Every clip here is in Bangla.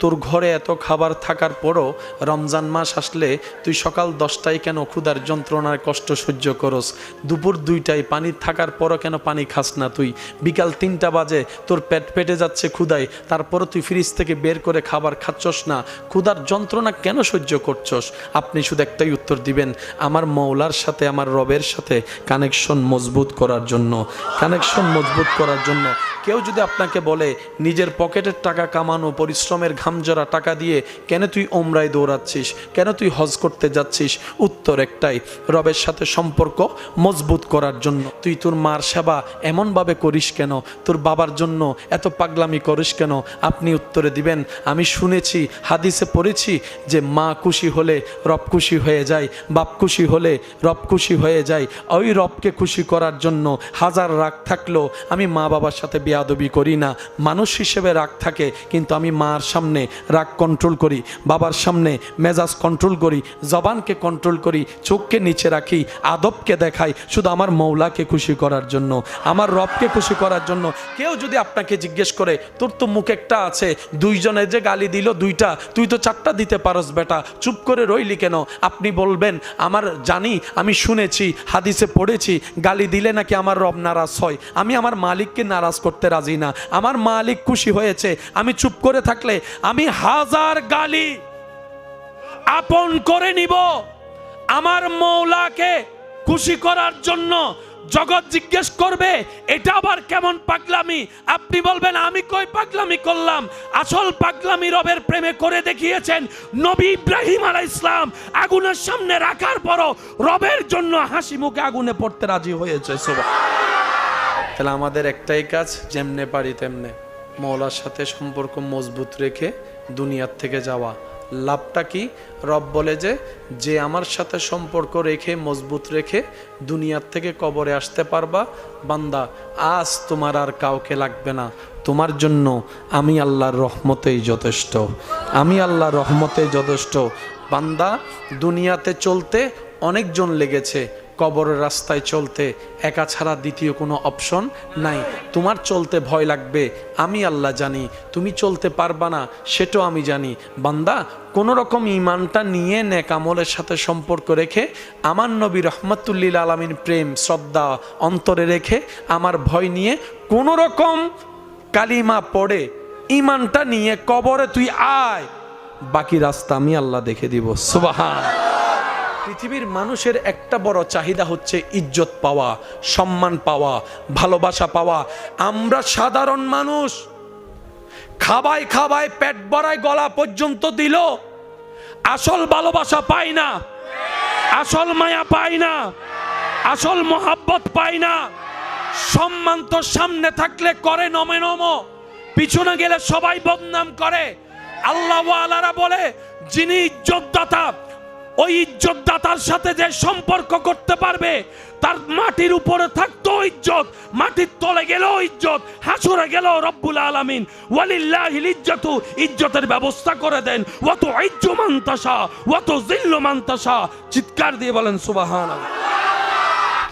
তোর ঘরে এত খাবার থাকার পরও রমজান মাস আসলে তুই সকাল 10টায় কেন ক্ষুধার যন্ত্রণার কষ্ট সহ্য করস, দুপুর 2টায় পানি থাকার পরও কেন পানি খাস না, তুই বিকাল 3টা বাজে তোর পেটে যাচ্ছে ক্ষুধায়, তারপরও তুই ফ্রিজ থেকে বের করে খাবার খাচ্ছস না, ক্ষুধার যন্ত্রণা কেন সহ্য করছস? আপনি শুধু একটাই উত্তর দিবেন, আমার মৌলার সাথে, আমার রবের সাথে কানেকশন মজবুত করার জন্য, কানেকশন মজবুত করার জন্য। কেউ যদি আপনাকে বলে নিজের পকেটের টাকা কামানো, পরিশ্রমের ঘামজরা টাকা দিয়ে কেন তুই ওমরায় দৌড়াচ্ছিস, কেন তুই হজ করতে যাচ্ছিস, উত্তর একটাই, রবের সাথে সম্পর্ক মজবুত করার জন্য। তুই তোর মার সেবা এমনভাবে করিস কেন, তোর বাবার জন্য এত পাগলামি করিস কেন? আপনি উত্তরে দিবেন, আমি শুনেছি, হাদিসে পড়েছি যে মা খুশি হলে রব খুশি হয়ে যায়, বাপ খুশি হলে রব খুশি হয়ে যায়। ওই রবকে খুশি করার জন্য হাজার রাগ থাকলেও আমি মা বাবার সাথে বেয়াদবি করি না। মানুষ হিসেবে রাগ থাকে, কিন্তু আমি মার সামনে রাগ কন্ট্রোল করি, বাবার সামনে মেজাজ কন্ট্রোল করি, জবানকে কন্ট্রোল করি, চোখকে নিচে রাখি, আদবকে দেখাই, শুধু আমার মৌলাকে খুশি করার জন্য, আমার রবকে খুশি করার জন্য। কেউ যদি আপনাকে জিজ্ঞেস করে তোর তো মুখ একটা আছে, দুইজনে যে গালি দিল 2টা, তুই তো 4টা দিতে পারস বেটা, চুপ করে রইলি কেন? আপনি বলবেন, আমার জানি, আমি শুনেছি, হাদিসে পড়েছি, গালি দিলে নাকি আমার রব নারাজ হয়, আমি আমার মালিককে নারাজ করতে রাজি না, আমার মালিক খুশি হয়েছে, আমি চুপ করে থাকলে আমি হাজার গালি আপন করে নিব আমার মৌলাকে খুশি করার জন্য। জগৎ জিজ্ঞেস করবে এটা আবার কেমন পাগলামি? আপনি বলবেন, আমি কই পাগলামি করলাম? আসল পাগলামি রবের প্রেমে করে দেখিয়েছেন নবী ইব্রাহিম আলাইহিস সালাম। আগুনের সামনে রাখার পরও রবের জন্য হাসি মুখে আগুনে পড়তে রাজি হয়েছে। সুবহানাল্লাহ। তাহলে আমাদের একটাই কাজ, যেমনে পারি তেমনে মৌলার সাথে সম্পর্ক মজবুত রেখে দুনিয়ার থেকে যাওয়া। লাভটা কি? রব বলে যে আমার সাথে সম্পর্ক রেখে মজবুত রেখে দুনিয়ার থেকে কবরে আসতে পারবা, বান্দা আজ তোমার আর কাউকে লাগবে না, তোমার জন্য আমি আল্লাহর রহমতেই যথেষ্ট, আমি আল্লাহর রহমতেই যথেষ্ট। বান্দা দুনিয়াতে চলতে অনেকজন লেগেছে, কবরের রাস্তায় চলতে একা ছাড়া দ্বিতীয় কোনো অপশন নাই। তোমার চলতে ভয় লাগবে, আমি আল্লাহ জানি, তুমি চলতে পারবা না সেটাও আমি জানি। বান্দা কোনো রকম ইমানটা নিয়ে নেক আমলের সাথে সম্পর্ক রেখে আমার নবী রহমাতুল্লিল আলামিন প্রেম শ্রদ্ধা অন্তরে রেখে আমার ভয় নিয়ে কোনো রকম কালিমা পড়ে ইমানটা নিয়ে কবরে তুই আয়, বাকি রাস্তা আমি আল্লাহ দেখে দিব। সুবহানাল্লাহ। পৃথিবীর মানুষের একটা বড় চাহিদা হচ্ছে ইজ্জত পাওয়া, সম্মান পাওয়া, ভালোবাসা পাওয়া। আমরা সাধারণ মানুষ, খাবায় খাবায় পেট ভরায় গলা পর্যন্ত দিল, আসল ভালোবাসা পাই না, আসল মায়া পাই না, আসল মোহাব্বত পাই না। সম্মান তো সামনে থাকলে করে নমে নম, পিছনে গেলে সবাই বদনাম করে। আল্লাহ ওয়ালারা বলে যিনি ইজ্জতদাতা, ওই ইজ্জতদাতার সাথে যে সম্পর্ক করতে পারবে তার মাটির উপরে থাকতো ইজ্জত, মাটির তলে গেলেও ইজ্জত, হাসরে গেলেও রব্বুল আলামিন ওয়ালিল্লাহিল ইজ্জাতু, ইজ্জতের ব্যবস্থা করে দেন। ওয়া তুইজ্জু মান তাশা ওয়া তুযিল্লু মান তাশা। চিৎকার দিয়ে বলেন সুবহানাল্লাহ।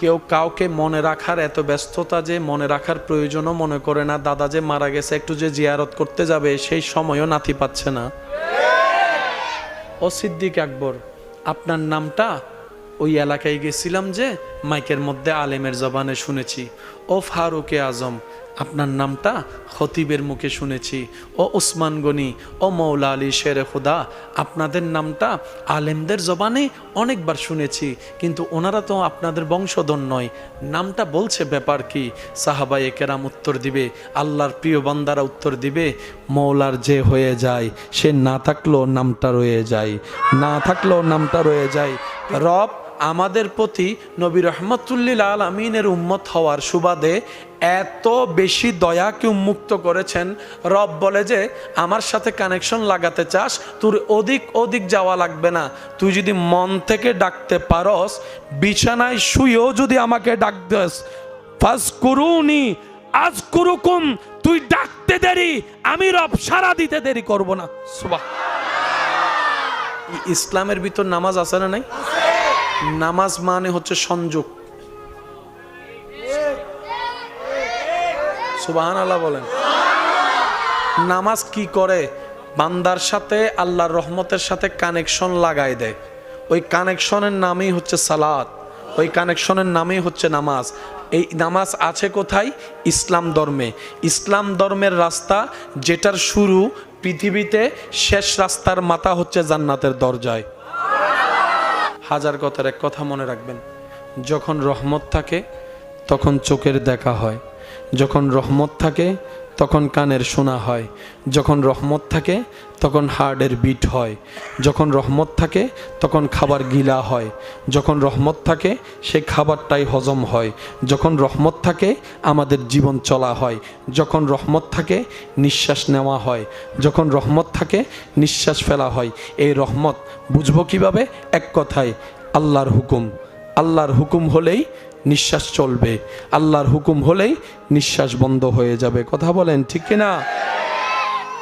কেউ কাউকে মনে রাখার এত ব্যস্ততা যে মনে রাখার প্রয়োজনও মনে করে না। দাদা যে মারা গেছে, একটু যে জিয়ারত করতে যাবে সেই সময়ও নাতি পাচ্ছে না। ও সিদ্দিক আকবর, আপনার নামটা ওই এলাকায় গেছিলাম যে মাইকের মধ্যে আলেমের জবানে শুনেছি। ও ফারুকে আজম, আপনার নামটা খতিবের মুখে শুনেছি। ও ওসমান গনি, ও মৌলা আলী শেরে খুদা, আপনাদের নামটা আলেমদের জবানে অনেকবার শুনেছি, কিন্তু ওনারা তো আপনাদের বংশধর নয়, নামটা বলছে ব্যাপার কি? সাহাবায়ে কেরাম উত্তর দিবে, আল্লাহর প্রিয় বান্দারা উত্তর দিবে, মৌলার যে হয়ে যায় সে না থাকলেও নামটা রয়ে যায়, না থাকলেও নামটা রয়ে যায়। রব আমাদের প্রতি নবী রহমাতুল্লিল আলামিনের উম্মত হওয়ার সুবাদে এত বেশি দয়াকে উন্মুক্ত করেছেন। রব বলে যে আমার সাথে কানেকশন লাগাতে চাস, তোর অধিক যাওয়া লাগবে না, তুই যদি মন থেকে ডাকতে পারস, বিছানায় শুয়েও যদি আমাকে ডাক দেস, ফাজকুরুনি আযকুরুকুম, তুই ডাকতে দেরি, আমি রব সাড়া দিতে দেরি করব না। সুবহানাল্লাহ। ইসলামের ভিতর নামাজ আছে না নাই? নামাজ মানে হচ্ছে সংযোগ। সুবহানাল্লাহ বলেন। নামাজ কি করে? বান্দার সাথে আল্লাহর রহমতের সাথে কানেকশন লাগাই দেয়। ওই কানেকশনের নামই হচ্ছে সালাত, ওই কানেকশনের নামই হচ্ছে নামাজ। এই নামাজ আছে কোথায়? ইসলাম ধর্মে। ইসলাম ধর্মের রাস্তা যেটার শুরু পৃথিবীতে, শেষ রাস্তার মাথা হচ্ছে জান্নাতের দরজায়। হাজার কথার এক কথা মনে রাখবেন, যখন রহমত থাকে তখন চোখের দেখা হয়, যখন রহমত থাকে তখন কানের শোনা হয়, যখন রহমত থাকে তখন হার্টের বিট হয়, যখন রহমত থাকে তখন খাবার গিলা হয়, যখন রহমত থাকে সেই খাবারটাই হজম হয়, যখন রহমত থাকে আমাদের জীবন চলা হয়, যখন রহমত থাকে নিঃশ্বাস নেওয়া হয়, যখন রহমত থাকে নিঃশ্বাস ফেলা হয়। এই রহমত বুঝবো কিভাবে? এক কথায়, আল্লাহর হুকুম। আল্লাহর হুকুম হলেই নিঃশ্বাস চলবে, আল্লাহর হুকুম হলেই নিঃশ্বাস বন্ধ হয়ে যাবে। কথা বলেন ঠিক কিনা?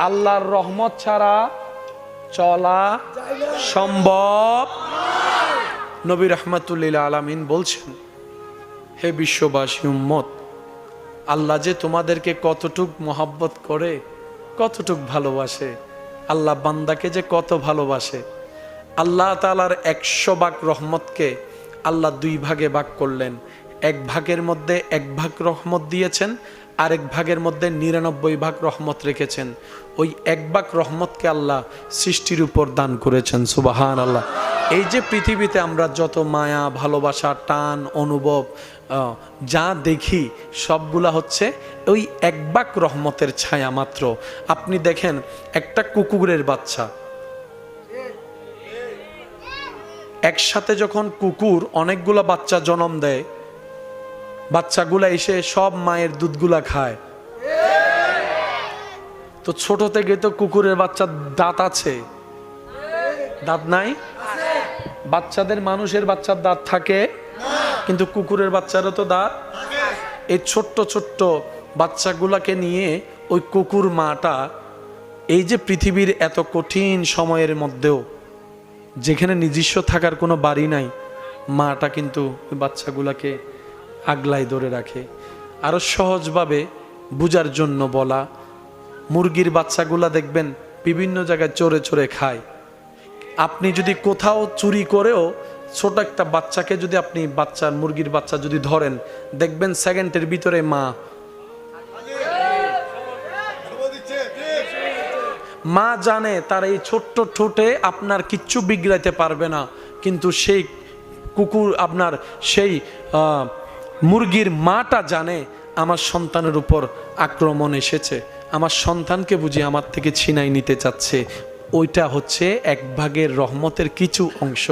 আল্লাহর রহমত ছাড়া চলা সম্ভব। নবী রাহমাতুল্লিল আলামিন বলছেন, হে বিশ্ববাসী উম্মত, আল্লাহ যে তোমাদেরকে কতটুক মহাব্বত করে, কতটুক ভালোবাসে, আল্লাহ বান্দাকে যে কত ভালোবাসে। আল্লাহ তাআলার 100 ভাগ রহমতকে আল্লাহ 2 ভাগে ভাগ করলেন। এক ভাগের মধ্যে 1 ভাগ রহমত দিয়েছেন, আরেক ভাগের মধ্যে 99 ভাগ রহমত রেখেছেন। ওই 1 ভাগ রহমতকে আল্লাহ সৃষ্টির উপর দান করেছেন। সুবহানাল্লাহ। এই যে পৃথিবীতে আমরা যত মায়া, ভালোবাসা, টান, অনুভব যা দেখি সবগুলা হচ্ছে ওই 1 ভাগ রহমতের ছায়া মাত্র। আপনি দেখেন একটা কুকুরের বাচ্চা, একসাথে যখন কুকুর অনেকগুলা বাচ্চা জন্ম দেয়, বাচ্চাগুলা এসে সব মায়ের দুধগুলা খায়। তো ছোট থেকে তো কুকুরের বাচ্চার দাঁত আছে, দাঁত নাই? বাচ্চাদের মানুষের বাচ্চার দাঁত থাকে, কিন্তু কুকুরের বাচ্চারও তো দাঁত। এই ছোট্ট ছোট্ট বাচ্চাগুলাকে নিয়ে ওই কুকুর মাটা এই যে পৃথিবীর এত কঠিন সময়ের মধ্যেও, যেখানে নিজস্ব থাকার কোনো বাড়ি নাই, মাটা কিন্তু ওই বাচ্চাগুলাকে আগলায় ধরে রাখে। আরো সহজভাবে বুঝার জন্য বলা, মুরগির বাচ্চাগুলা দেখবেন বিভিন্ন জায়গায় চড়ে চড়ে খায়। আপনি যদি কোথাও চুরি করেও ছোট একটা বাচ্চাকে যদি আপনি মুরগির বাচ্চা যদি ধরেন, দেখবেন সেকেন্ডের ভিতরে মা জানে তার এই ছোট্ট ঠোঁটে আপনার কিচ্ছু বিগড়াইতে পারবে না, কিন্তু সেই কুকুর আপনার সেই মুরগির মাটা জানে আমার সন্তানের উপর আক্রমণ এসেছে, আমার সন্তানকে বুঝি আমার থেকে ছিনাই নিতে চাচ্ছে। ওইটা হচ্ছে 1 ভাগের রহমতের কিছু অংশ।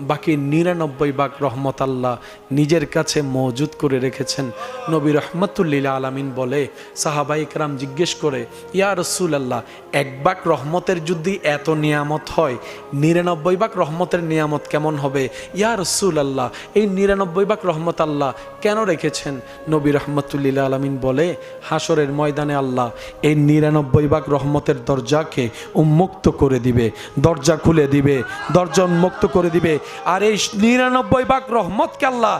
বাকি 99 ভাগ রহমত আল্লাহ নিজের কাছে মজুদ করে রেখেছেন। নবী রাহমাতুল্লিল আলামিন বলে, সাহাবায়ে কেরাম জিজ্ঞেস করে, ইয়া রাসূলুল্লাহ, 1 ভাগ রহমতের যদি এত নিয়ামত হয়, 99 ভাগ রহমতের নিয়ামত কেমন হবে? ইয়া রাসূলুল্লাহ, এই 99 ভাগ রহমত আল্লাহ কেন রেখেছেন? নবী রাহমাতুল্লিল আলামিন বলে, হাসরের ময়দানে আল্লাহ এই 99 ভাগ রহমতের দরজাকে উন্মুক্ত করে দিবে, দরজা খুলে দিবে, দরজা উন্মুক্ত করে দিবে। আর এই 99 ভাগ রহমতকে আল্লাহ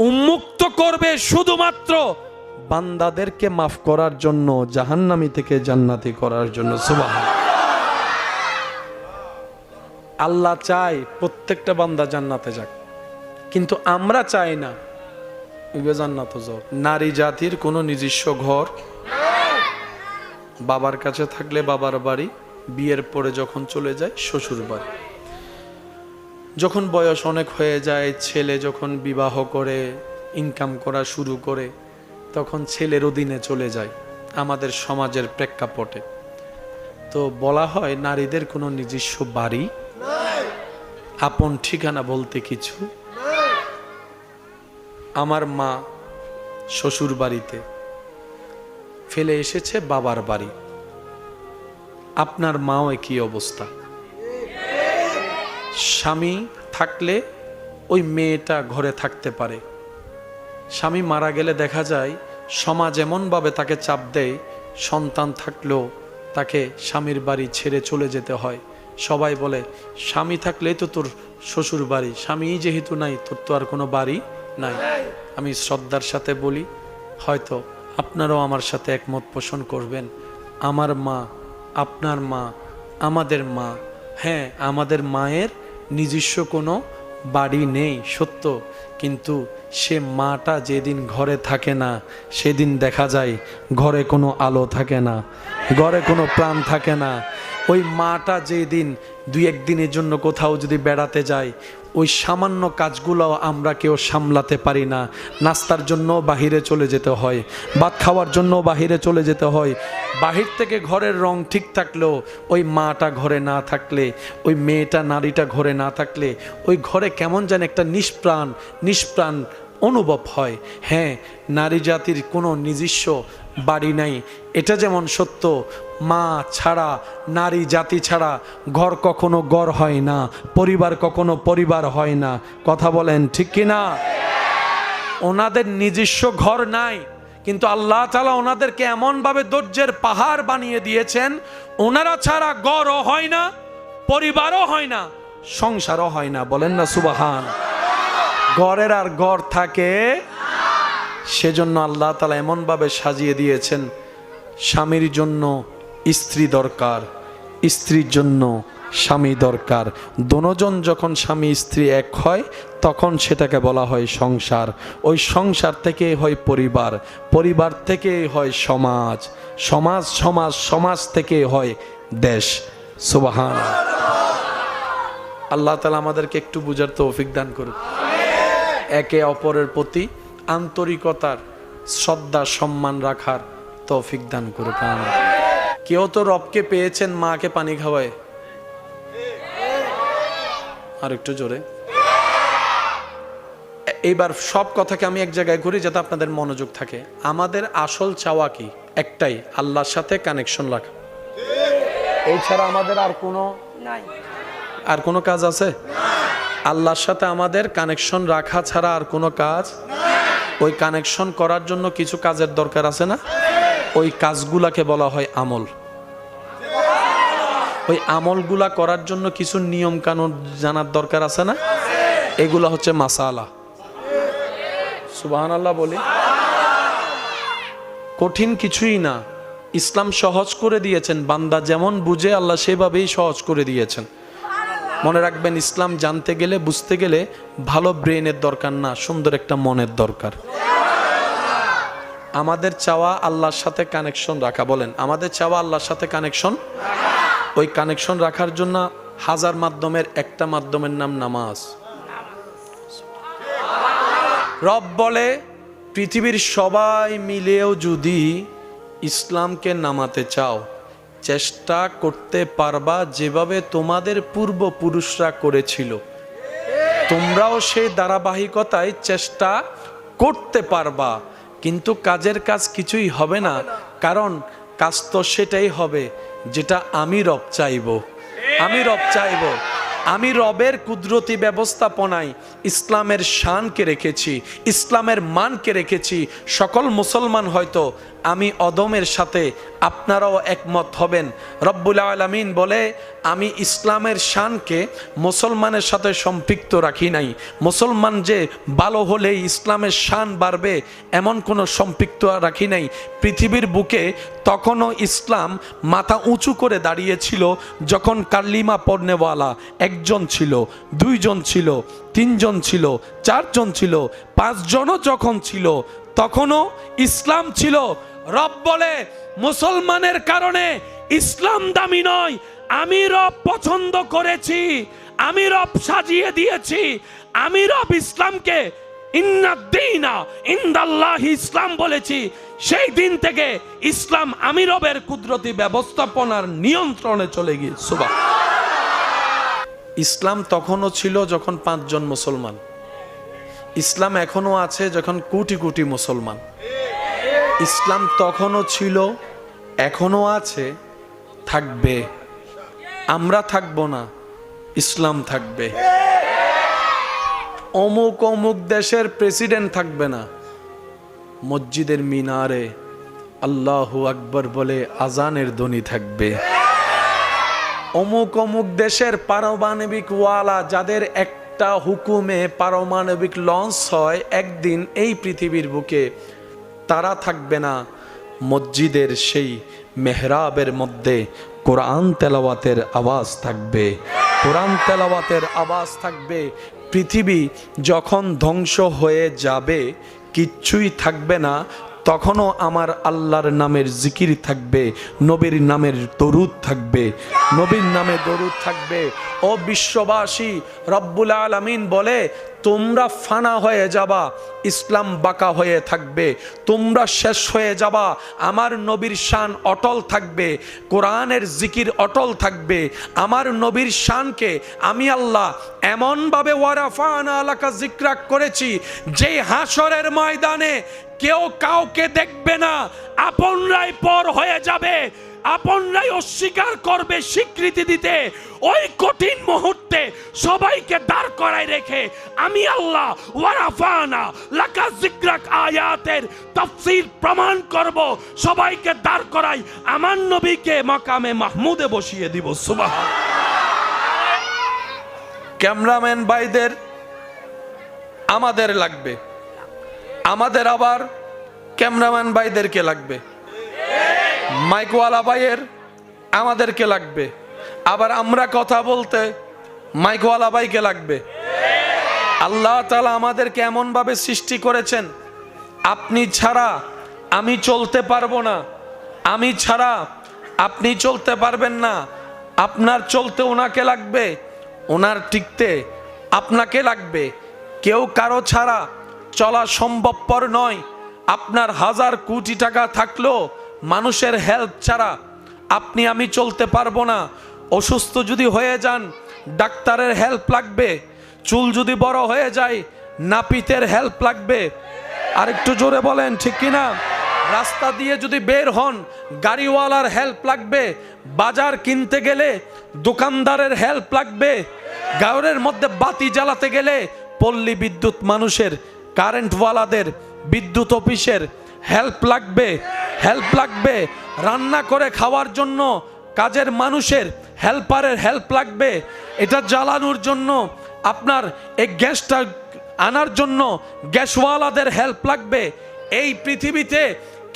উন্মুক্ত করবে শুধুমাত্র বান্দাদেরকে মাফ করার জন্য, জাহান্নামী থেকে জান্নাতি করার জন্য। সুবহান। আল্লাহ চায় প্রত্যেকটা বান্দা জান্নাতে যাক, কিন্তু আমরা চাই না জান্নাতে যাক। নারী জাতির কোনো নিজস্ব ঘর, বাবার কাছে থাকলে বাবার বাড়ি, বিয়ের পরে যখন চলে যায় শ্বশুর বাড়ি। যখন বয়স অনেক হয়ে যায়, ছেলে যখন বিবাহ করে ইনকাম করা শুরু করে, তখন ছেলের অধীনে চলে যায় আমাদের সমাজের প্রেক্ষাপটে। তো বলা হয় নারীদের কোনো নিজস্ব বাড়ি, আপন ঠিকানা বলতে কিছু। আমার মা শ্বশুর বাড়িতে ফেলে এসেছে বাবার বাড়ি। আপনার মাও একই অবস্থা। স্বামী থাকলে ওই মেয়েটা ঘরে থাকতে পারে, স্বামী মারা গেলে দেখা যায় সমাজ এমনভাবে তাকে চাপ দেয়, সন্তান থাকলেও তাকে স্বামীর বাড়ি ছেড়ে চলে যেতে হয়। সবাই বলে স্বামী থাকলেই তো তোর শ্বশুর বাড়ি, স্বামী যেহেতু নাই তোর তো আর কোনো বাড়ি নাই। আমি শ্রদ্ধার সাথে বলি, হয়তো আপনারাও আমার সাথে একমত পোষণ করবেন, আমার মা, আপনার মা, আমাদের মা। হ্যাঁ, আমাদের মায়ের নিজস্ব কোনো বাড়ি নেই সত্য, কিন্তু সে মাটা যেদিন ঘরে থাকে না সেদিন দেখা যায় ঘরে কোনো আলো থাকে না, ঘরে কোনো প্রাণ থাকে না। ওই মাটা যেদিন দুই একদিনের জন্য কোথাও যদি বেড়াতে যায়, ওই সামান্য কাজগুলো আমরা কেউ সামলাতে পারি না। নাস্তার জন্য বাহিরে চলে যেতে হয়, ভাত খাওয়ার জন্য বাহিরে চলে যেতে হয়। বাহির থেকে ঘরের রং ঠিক থাকলেও ওই মাটা ঘরে না থাকলে, ওই মেয়েটা নারীটা ঘরে না থাকলে ওই ঘরে কেমন যেন একটা নিষ্প্রাণ অনুভব হয়। হ্যাঁ, নারী জাতির কোনো নিজস্ব বাড়ি নাই, এটা যেমন সত্য। মা ছাড়া, নারী জাতি ছাড়া ঘর কখনো ঘর হয় না, পরিবার কখনো পরিবার হয় না। কথা বলেন ঠিক কিনা? ওনাদের নিজস্ব ঘর নাই, কিন্তু আল্লাহ তাআলা ওনাদেরকে এমনভাবে ধৈর্যের পাহাড় বানিয়ে দিয়েছেন, ওনারা ছাড়া ঘরও হয় না, পরিবারও হয় না, সংসারও হয় না। বলেন না সুবহান। ঘরের আর ঘর থাকে, সেজন্য আল্লাহ তাআলা এমনভাবে সাজিয়ে দিয়েছেন, স্বামীর জন্য স্ত্রী দরকার, স্ত্রীর জন্য স্বামী দরকার। দুজন যখন স্বামী স্ত্রী এক হয় তখন সেটাকে বলা হয় সংসার। ওই সংসার থেকে হয় পরিবার, পরিবার থেকে হয় সমাজ, সমাজ থেকে হয় দেশ। সুবহান। আল্লাহ তাআলা আমাদেরকে একটু বুঝার তৌফিক দান করুন। একে অপরের প্রতি আন্তরিকতার, শ্রদ্ধা, সম্মান রাখার তৌফিক দান করুক। কেউ তো রবকে পেয়েছেন মাকে পানি খাওয়ায়। আর একটু জোরে। এইবার সব কথাকে আমি এক জায়গায় ঘুরি যাতে আপনাদের মনোযোগ থাকে। আমাদের আসল চাওয়া কি? একটাই, আল্লাহর সাথে কানেকশন রাখা। এই ছাড়া আমাদের আর কোনো কাজ আছে? আল্লাহর সাথে আমাদের কানেকশন রাখা ছাড়া আর কোনো কাজ? ওই কানেকশন করার জন্য কিছু কাজের দরকার আছে না? ওই কাজগুলাকে বলা হয় আমল। ওই আমলগুলা করার জন্য কিছু নিয়ম কানুন জানার দরকার আছে না? এগুলা হচ্ছে মাসালা। সুবহানাল্লাহ বলি। কঠিন কিছুই না, ইসলাম সহজ করে দিয়েছেন। বান্দা যেমন বুঝে আল্লাহ সেভাবেই সহজ করে দিয়েছেন। মনে রাখবেন, ইসলাম জানতে গেলে, বুঝতে গেলে ভালো ব্রেনের দরকার না, সুন্দর একটা মনের দরকার। আমাদের চাওয়া আল্লাহর সাথে কানেকশন রাখা। বলেন, আমাদের চাওয়া আল্লাহর সাথে কানেকশন। ওই কানেকশন রাখার জন্য হাজার মাধ্যমের একটা মাধ্যমের নাম নামাজ। রব বলে, পৃথিবীর সবাই মিলেও যদি ইসলামকে নামাতে চাও, চেষ্টা করতে পারবা যেভাবে তোমাদের পূর্বপুরুষরা করেছিল, তোমরাও সেই ধারাবাহিকতায় চেষ্টা করতে পারবা। কিন্তু কাজের কাজ কিছুই হবে না, কারণ কাজ তো সেটাই হবে যেটা আমি রব চাইব। আমি রবের কুদরতি ব্যবস্থাপনায় ইসলামের শানকে রেখেছি, ইসলামের মানকে রেখেছি। সকল মুসলমান হয়তো আমি অদমের সাথে আপনারাও একমত হবেন। রব্বুল আলামিন বলে, আমি ইসলামের শানকে মুসলমানের সাথে সম্পৃক্ত রাখি নাই। মুসলমান যে ভালো হলেই ইসলামের শান বাড়বে এমন কোনো সম্পৃক্ত রাখি নাই। পৃথিবীর বুকে তখনও ইসলাম মাথা উঁচু করে দাঁড়িয়েছিল যখন কালিমা পড়নেওয়ালা একজন ছিল, দুইজন ছিল, তিনজন ছিল, চারজন ছিল, পাঁচজনও যখন ছিল তখনও ইসলাম ছিল। রব বলে, মুসলমানের কারণে ইসলাম দামি নয়, আমি রব পছন্দ করেছি, আমি রব সাজিয়ে দিয়েছি, আমি রব ইসলামকে ইন্নাদ্দীনা ইনদাল্লাহি ইসলাম বলেছি। সেই দিন থেকে ইসলাম আমি রবের কুদরতি ব্যবস্থাপনার নিয়ন্ত্রণে চলে গিয়ে। সুবহানাল্লাহ। ইসলাম তখনও ছিল যখন 5 জন মুসলমান, ইসলাম এখনো আছে যখন কোটি কোটি মুসলমান। ইসলাম তখনও ছিল, এখনো আছে, থাকবে। আমরা থাকবো না, ইসলাম থাকবে। অমুক অমুক দেশের প্রেসিডেন্ট থাকবে না, মসজিদের মিনারে আল্লাহু আকবার বলে আজানের ধ্বনি থাকবে। অমুক অমুক দেশের পারমাণবিক ওয়ালা, যাদের একটা হুকুমে পারমাণবিক লঞ্চ হয় একদিন এই পৃথিবীর বুকে, তারা থাকবে না, মসজিদের সেই মেহরাবের মধ্যে কোরআন তেলাওয়াতের আওয়াজ থাকবে, কোরআন তেলাওয়াতের আওয়াজ থাকবে। পৃথিবী যখন ধ্বংস হয়ে যাবে, কিচ্ছুই থাকবে না, তখনও আমার আল্লাহর নামের জিকির থাকবে, নবীর নামের দরুদ থাকবে, নবীর নামে দরুদ থাকবে। ও বিশ্ববাসী, রব্বুল আলামিন বলে তোমরা ফানা হয়ে যাবা, ইসলাম বাঁকা হয়ে থাকবে, তোমরা শেষ হয়ে যাবা, আমার নবীর শান অটল থাকবে, কোরআনের জিকির অটল থাকবে। আমার নবীর শানকে আমি আল্লাহ এমনভাবে ওয়ারাফানা লাকা যিকরাক করেছি, যে হাসরের ময়দানে কেউ কাউকে দেখবে না, আপনরাই পর হয়ে যাবে, আপনরাই অস্বীকার করবে স্বীকৃতি দিতে। ওই কঠিন মুহূর্তে সবাইকে দাঁড় করায় রেখে আমি আল্লাহ ওয়ারাফানা লাকা যিকরাক আয়াতের তাফসীর প্রমাণ করব, সবাইকে দাঁড় করাই আমার নবীকে মাকামে মাহমুদে বসিয়ে দিব। সুবহানাল্লাহ। ক্যামেরাম্যান ভাইদের আমাদের লাগবে, আমাদের আবার ক্যামেরাম্যান ভাইদেরকে লাগবে, মাইকওয়ালা ভাইয়ের আমাদেরকে লাগবে, আবার আমরা কথা বলতে মাইকওয়ালা ভাইকে লাগবে। আল্লাহ তাআলা আমাদেরকে এমন ভাবে সৃষ্টি করেছেন, আপনি ছাড়া আমি চলতে পারবো না, আমি ছাড়া আপনি চলতে পারবেন না। আপনার চলতে ওনাকে লাগবে, ওনার টিকতে আপনাকে লাগবে। কেউ কারো ছাড়া চলা সম্ভবপর নয়। আপনার হাজার কোটি টাকা থাকলেও মানুষের হেল্প ছাড়া আপনি আমি চলতে পারবো না। অসুস্থ যদি হয়ে যান, ডাক্তারের হেল্প লাগবে। চুল যদি বড় হয়ে যায়, নাপিতের হেল্প লাগবে। আর একটু জোরে বলেন ঠিক কিনা? রাস্তা দিয়ে যদি বের হন, গাড়িওয়ালার হেল্প লাগবে। বাজার কিনতে গেলে দোকানদারের হেল্প লাগবে। গাঁয়ের মধ্যে বাতি জ্বালাতে গেলে পল্লী বিদ্যুৎ মানুষের, কারেন্টওয়ালাদের, বিদ্যুৎ অফিসের হেল্প লাগবে, হেল্প লাগবে। রান্না করে খাওয়ার জন্য কাজের মানুষের, হেল্পারের হেল্প লাগবে। এটা জ্বালানোর জন্য, আপনার এই গ্যাসটা আনার জন্য গ্যাসওয়ালাদের হেল্প লাগবে। এই পৃথিবীতে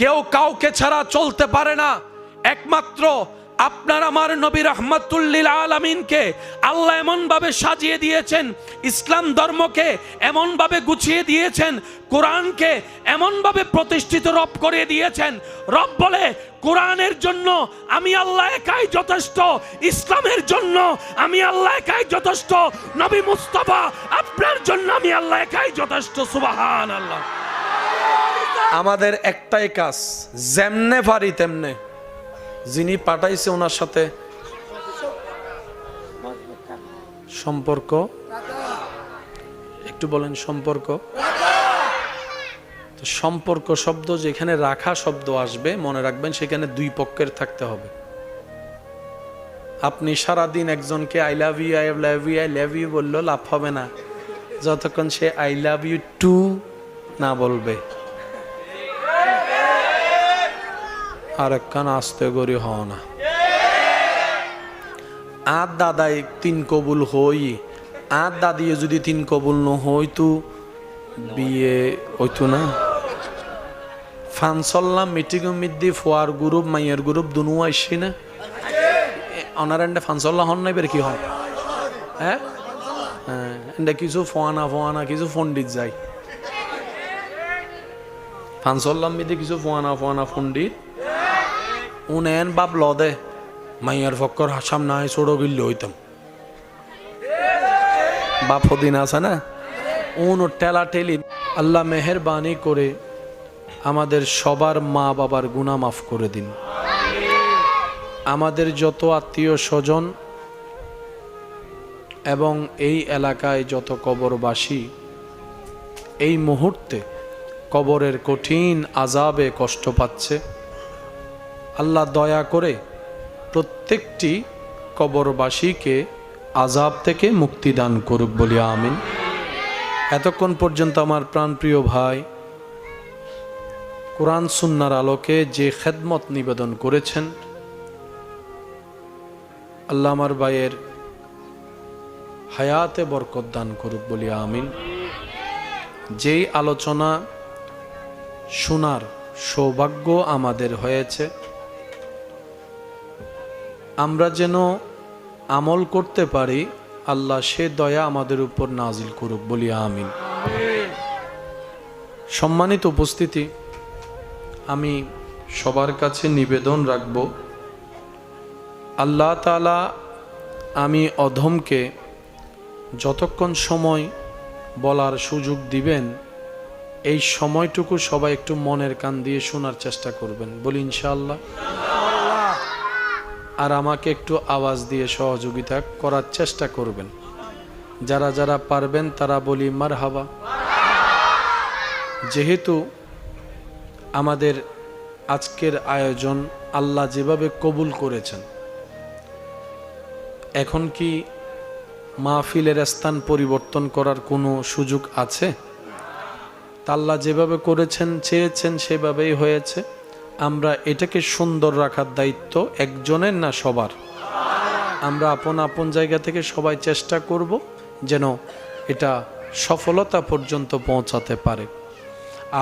কেউ কাউকে ছাড়া চলতে পারে না। একমাত্র আপনার আমার নবী রাহমাতুল লিল আলামিনকে আল্লাহ এমন ভাবে সাজিয়ে দিয়েছেন, ইসলাম ধর্মকে এমন ভাবে গুছিয়ে দিয়েছেন, কোরআনকে এমন ভাবে প্রতিষ্ঠিত রব করে দিয়েছেন। রব বলে কোরআনের জন্য আমি আল্লাহ একাই যথেষ্ট, ইসলামের জন্য আমি আল্লাহ একাই যথেষ্ট, নবী মুস্তাফা আপনার জন্য আমি আল্লাহ একাই যথেষ্ট। সুবহানাল্লাহ। আমাদের একটাই কাজ, যেমনে পারি তেমনে যিনি পাঠাইছে ওনার সাথে সম্পর্ক, একটু বলেন সম্পর্ক। তো সম্পর্ক শব্দ যেখানে রাখা শব্দ আসবে, মনে রাখবেন সেখানে দুই পক্ষের থাকতে হবে। আপনি সারাদিন একজনকে I love you, I love you, I love you বললেও লাভ হবে না যতক্ষণ সে আই লাভ ইউ টু না বলবে। আর একখান আস্তে করি হও না। আর দাদাই তিন কবুল হই, আর দাদিয়ে যদি তিন কবুল ন হইতো বিয়ে হইতো না। ফানসল্লাম মিটিং মিদ্দি ফোয়ার গ্রুপ মাইয়ের গ্রুপ দুনু আইসি না অনার এন্ডে ফানসল্লা হন নাই বের কি হন? হ্যাঁ হ্যাঁ, এন্ডে কিছু ফোয়ানা ফোয়ানা কিছু পণ্ডিত যায়। ফানসল্লাম মিদ্দি কিছু ফোয়ানা ফোয়ানা পণ্ডিত উনেন বাপ লদে মাইয়ার ফক্কর হাসাম নাই ছোড়ো গিল্লি হইতাম। বাপ দিন আছে না উন টেলা টেলি। আল্লাহ মেহেরবানি করে আমাদের সবার মা বাবার গুনাহ মাফ করে দিন। আমাদের যত আত্মীয় স্বজন এবং এই এলাকায় যত কবরবাসী এই মুহূর্তে কবরের কঠিন আযাবে কষ্ট পাচ্ছে, আল্লাহ দয়া করে প্রত্যেকটি কবরবাসীকে আযাব থেকে মুক্তি দান করুক বলি আমিন। এতক্ষণ পর্যন্ত আমার প্রাণপ্রিয় ভাই কোরআন সুন্নাহর আলোকে যে খেদমত নিবেদন করেছেন, আল্লাহ আমার ভাইয়ের হায়াতে বরকত দান করুক বলি আমিন। যেই আলোচনা শোনার সৌভাগ্য আমাদের হয়েছে, আমরা যেন আমল করতে পারি, আল্লাহ সে দয়া আমাদের উপর নাজিল করুক, বলি আমিন। সম্মানিত উপস্থিতি, আমি সবার কাছে নিবেদন রাখব, আল্লাহ তাআলা আমি অধমকে যতক্ষণ সময় বলার সুযোগ দিবেন, এই সময়টুকু সবাই একটু মনের কান দিয়ে শোনার চেষ্টা করবেন, বলি ইনশাআল্লাহ। আর আমাকে একটু আওয়াজ দিয়ে সহযোগিতা করার চেষ্টা করবেন। যারা যারা পারবেন তারা বলি মারহাবা। যেহেতু আমাদের আজকের আয়োজন আল্লাহ যেভাবে কবুল করেছেন, এখন কি মাহফিলের স্থান পরিবর্তন করার কোনো সুযোগ আছে? আল্লাহ যেভাবে করেছেন, চেয়েছেন, সেভাবেই হয়েছে। আমরা এটাকে সুন্দর রাখার দায়িত্ব একজনের না, সবার। আমরা আপন আপন জায়গা থেকে সবাই চেষ্টা করব যেন এটা সফলতা পর্যন্ত পৌঁছাতে পারে।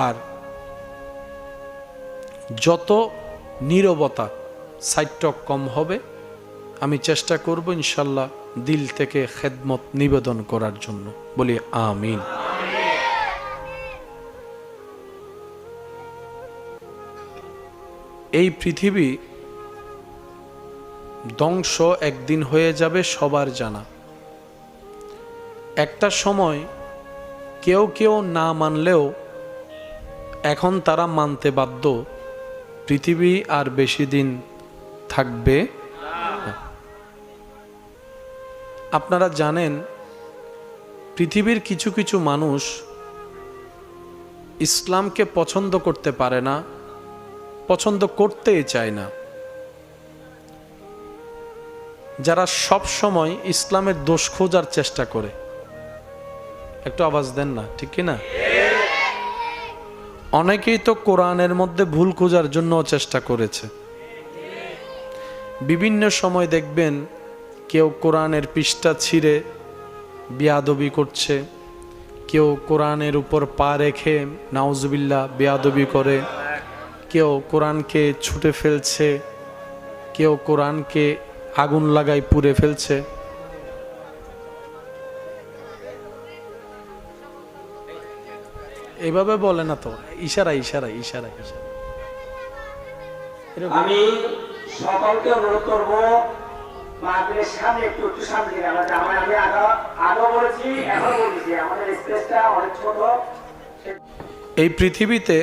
আর যত নীরবতা সাইটক কম হবে, আমি চেষ্টা করব ইনশাল্লাহ দিল থেকে খেদমত নিবেদন করার জন্য, বলি আমিন। এই পৃথিবী ধ্বংস একদিন হয়ে যাবে, সবার জানা। একটা সময় কেউ কেউ না মানলেও এখন তারা মানতে বাধ্য, পৃথিবী আর বেশি দিন থাকবে না। আপনারা জানেন, পৃথিবীর কিছু কিছু মানুষ ইসলামকে পছন্দ করতে পারে না, পছন্দ করতেই চায় না। যারা সব সময় ইসলামের দোষ খোঁজার চেষ্টা করে, একটু আওয়াজ দেন না, ঠিক কি না? অনেকেই তো কোরআনের মধ্যে ভুল খোঁজার জন্য চেষ্টা করেছে। বিভিন্ন সময় দেখবেন কেউ কোরআনের পৃষ্ঠা ছিঁড়ে বেয়াদবি করছে, কেউ কোরআনের উপর পা রেখে নাউজুবিল্লাহ বেয়াদবি করে, কেউ কোরআনকে ছুটে ফেলছে, কেউ কোরআনকে আগুন লাগাই পুড়ে ফেলছে। এভাবে বলে না তো, ইশারা ইশারা ইশারা ইশারা। আমি সকলকে অনুরোধ করব, মাহফিলের সামনে একটু একটু সামনে দিকে। আমি আগে বলেছি, এখন বলছি, আমাদের স্পেসটা অনেক ছোট। এই পৃথিবীতে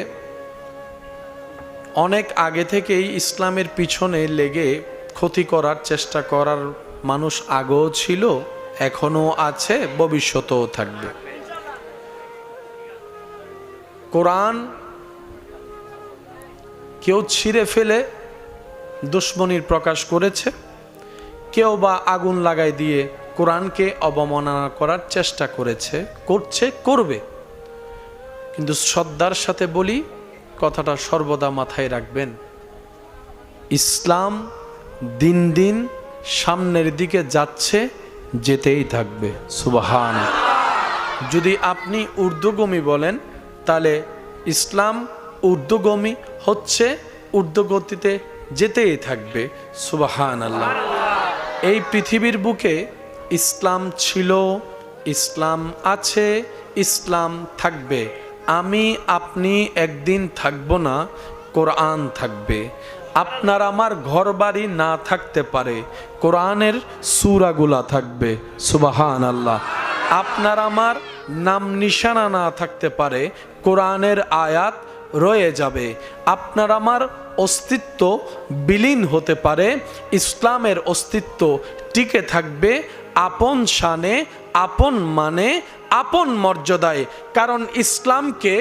অনেক আগে থেকেই ইসলামের পিছনে লেগে ক্ষতি করার চেষ্টা করার মানুষ আগেও ছিল, এখনো আছে, ভবিষ্যতেও থাকবে। কোরআন কেউ ছিঁড়ে ফেলে দুশ্মনীর প্রকাশ করেছে, কেউ বা আগুন লাগাই দিয়ে কোরআনকে অবমাননা করার চেষ্টা করেছে, করছে, করবে। কিন্তু শ্রদ্ধার সাথে বলি, কথাটা সর্বদা মাথায় রাখবেন, ইসলাম দিন দিন সামনের দিকে যাচ্ছে, যেতেই থাকবে। সুবহান। যদি আপনি ঊর্ধ্বগামী বলেন, তাহলে ইসলাম ঊর্ধ্বগামী হচ্ছে, ঊর্ধ্বগতিতে যেতেই থাকবে। সুবহান আল্লাহ। এই পৃথিবীর বুকে ইসলাম ছিল, ইসলাম আছে, ইসলাম থাকবে। আমি আপনি একদিন থাকব না, কোরআন থাকবে। আপনার আমার ঘর বাড়ি না থাকতে পারে, কোরআনের সূরাগুলা থাকবে। সুবহান আল্লাহ। আপনার আমার নাম নিশানা না থাকতে পারে, কোরআনের আয়াত রয়ে যাবে। আপনার আমার অস্তিত্ব বিলীন হতে পারে, ইসলামের অস্তিত্ব টিকে থাকবে আপন শানে, আপন মানে, আপন মর্যাদায়। কারণ ইসলামকে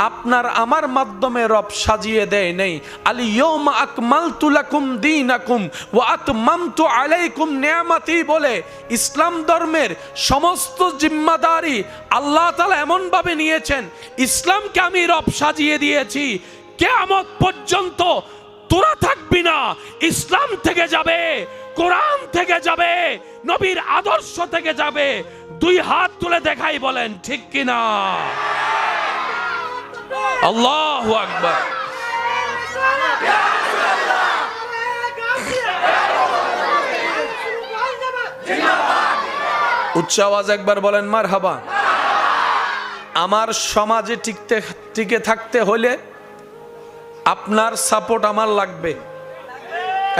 আপনার আমার মাধ্যমে রব সাজিয়ে দেয় নেই। আল ইয়াউমা আকমালতু লাকুম দীনাকুম ওয়া আতমামতু আলাইকুম নিয়ামতি বলে ইসলাম ধর্মের সমস্ত জিম্মাদারি আল্লাহ তাআলা এমনভাবে নিয়েছেন, ইসলামকে আমি রব সাজিয়ে দিয়েছি। কিয়ামত পর্যন্ত তোরা থাকবি না, ইসলাম থেকে যাবে, কোরআন থেকে যাবে, নবীর আদর্শ থেকে যাবে। দুই হাত তুলে দেখাই, বলেন ঠিক কিনা? আল্লাহু আকবার। উচ্চ আওয়াজ একবার বলেন মারহাবা। আমার সমাজে টিকে থাকতে হলে আপনার সাপোর্ট আমার লাগবে,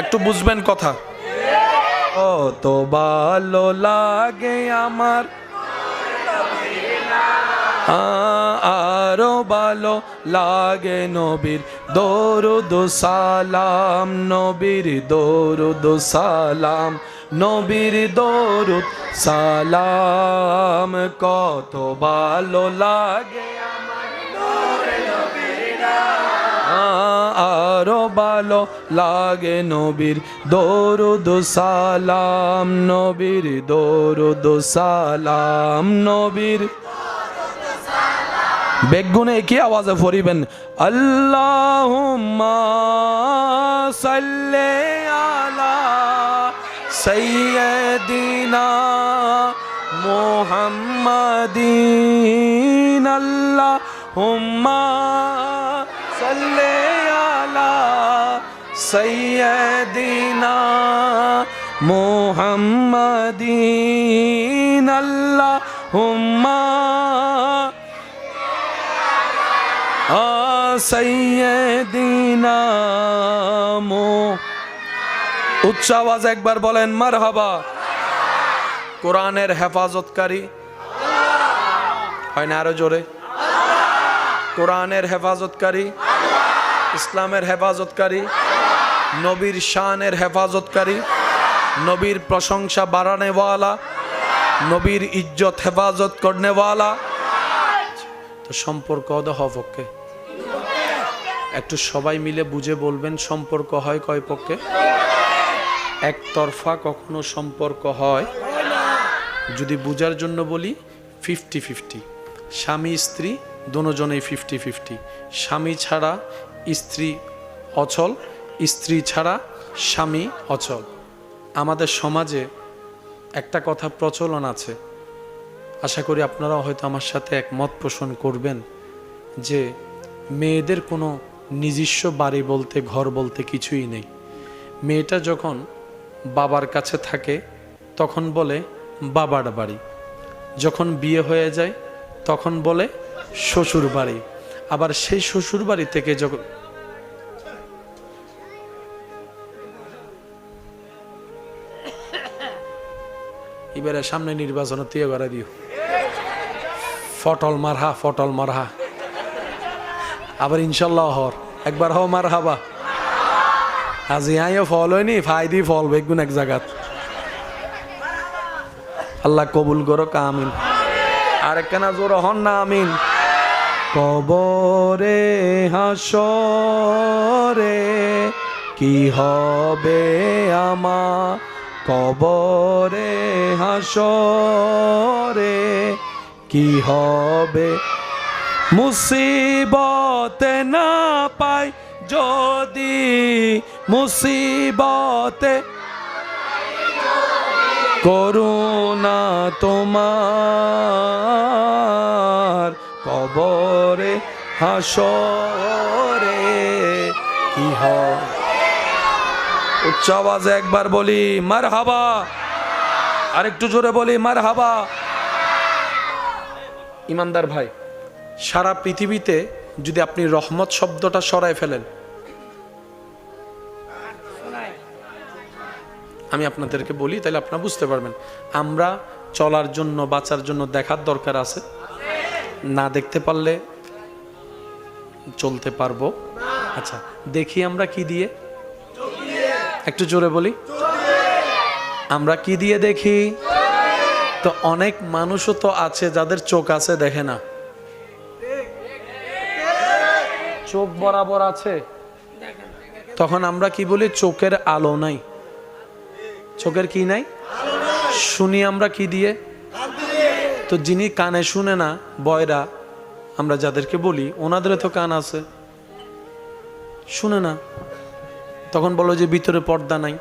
একটু বুঝবেন কথা। কত ভালো লাগে আমার, আরো ভালো লাগে নবীর দরুদ সালাম, নবীর দরুদ সালাম, নবীর দরুদ সালাম। কত ভালো লাগে আরো ভালো লাগে নবীর দরুদ সালাম, নবীর দরুদ সালাম, নবীর বেগুনে কি আওয়াজে পড়িবেন আল্লাহুম্মা সাল্লি আলা সাইয়্যিদিনা মুহাম্মাদিন, আল্লাহুম্মা সাল্লি আলা সাইয়্যিদিনা মুহাম্মাদিন, আল্লাহুম্মা সাইয়্যিদিনা। উচ্চ আওয়াজ একবার বলেন মারহাবা। কোরআনের হেফাজতকারী হয় না, আরো জোরে। কোরআনের হেফাজতকারী, ইসলামের হেফাজতকারী, নবীর শানের হেফাজতকারী, নবীর প্রশংসা বাড়ানেওয়ালা, নবীর ইজ্জত হেফাজত করনেওয়ালা। তো সম্পর্ক হওয়া পক্ষে একটু সবাই মিলে বুঝে বলবেন, সম্পর্ক হয় কয় পক্ষে? একতরফা কখনো সম্পর্ক হয়, যদি বুঝার জন্য বলি 50-50, স্বামী স্ত্রী দুজনেই 50-50। স্বামী ছাড়া স্ত্রী অচল, স্ত্রী ছাড়া স্বামী অচল। আমাদের সমাজে একটা কথা প্রচলন আছে, আশা করি আপনারাও হয়তো আমার সাথে একমত পোষণ করবেন, যে মেয়েদের কোনো নিজস্ব বাড়ি বলতে, ঘর বলতে কিছুই নেই। মেয়েটা যখন বাবার কাছে থাকে তখন বলে বাবার বাড়ি, যখন বিয়ে হয়ে যায় তখন বলে শ্বশুর বাড়ি। আবার সেই শ্বশুর বাড়ি থেকে যখন এবারে সামনে নির্বাচন তুই করে দিও, ফটল মারহা, ফটল মারহা। আবার ইনশাল্লাহ হর একবার হও মার হাবা। আজি আইও ফল হয়নি, ফাইদি ফল বেগুন এক জায়গাত। আল্লাহ কবুল করো, আমিন। আর একখানা জোর হন না আমিন। কবরে হাসরে কি হবে আমার, কবরে হাসরে কি হবে, মুসিবতে না পাই যদি, মুসিবতে করুণা তোমার, কবরে হাসরে কি হয়। উচ্চ আওয়াজে একবার বলি মারহাবা, আরেকটু জোরে বলি মারহাবা। ইমানদার ভাই, সারা পৃথিবীতে যদি আপনি রহমত শব্দটা সরায় ফেলেন, আমি আপনাদেরকে বলি তাহলে আপনারা বুঝতে পারবেন। আমরা চলার জন্য, বাঁচার জন্য দেখার দরকার আছে, না দেখতে পারলে চলতে পারবো। আচ্ছা দেখি আমরা কি দিয়ে, একটু জোরে বলি, আমরা কি দিয়ে দেখি? তো অনেক মানুষও তো আছে যাদের চোখ আছে, দেখে না। চোখ বরাবর আছে, তখন আমরা কি বলি? চোখের আলো নাই। চোখের কি নাই? শুনি আমরা কি দিয়ে? তো যিনি কানে শুনে না, বয়রা আমরা যাদেরকে বলি, ওনাদের তো কান আছে, শুনে না। তখন বলো যে ভিতরে পর্দা নাই,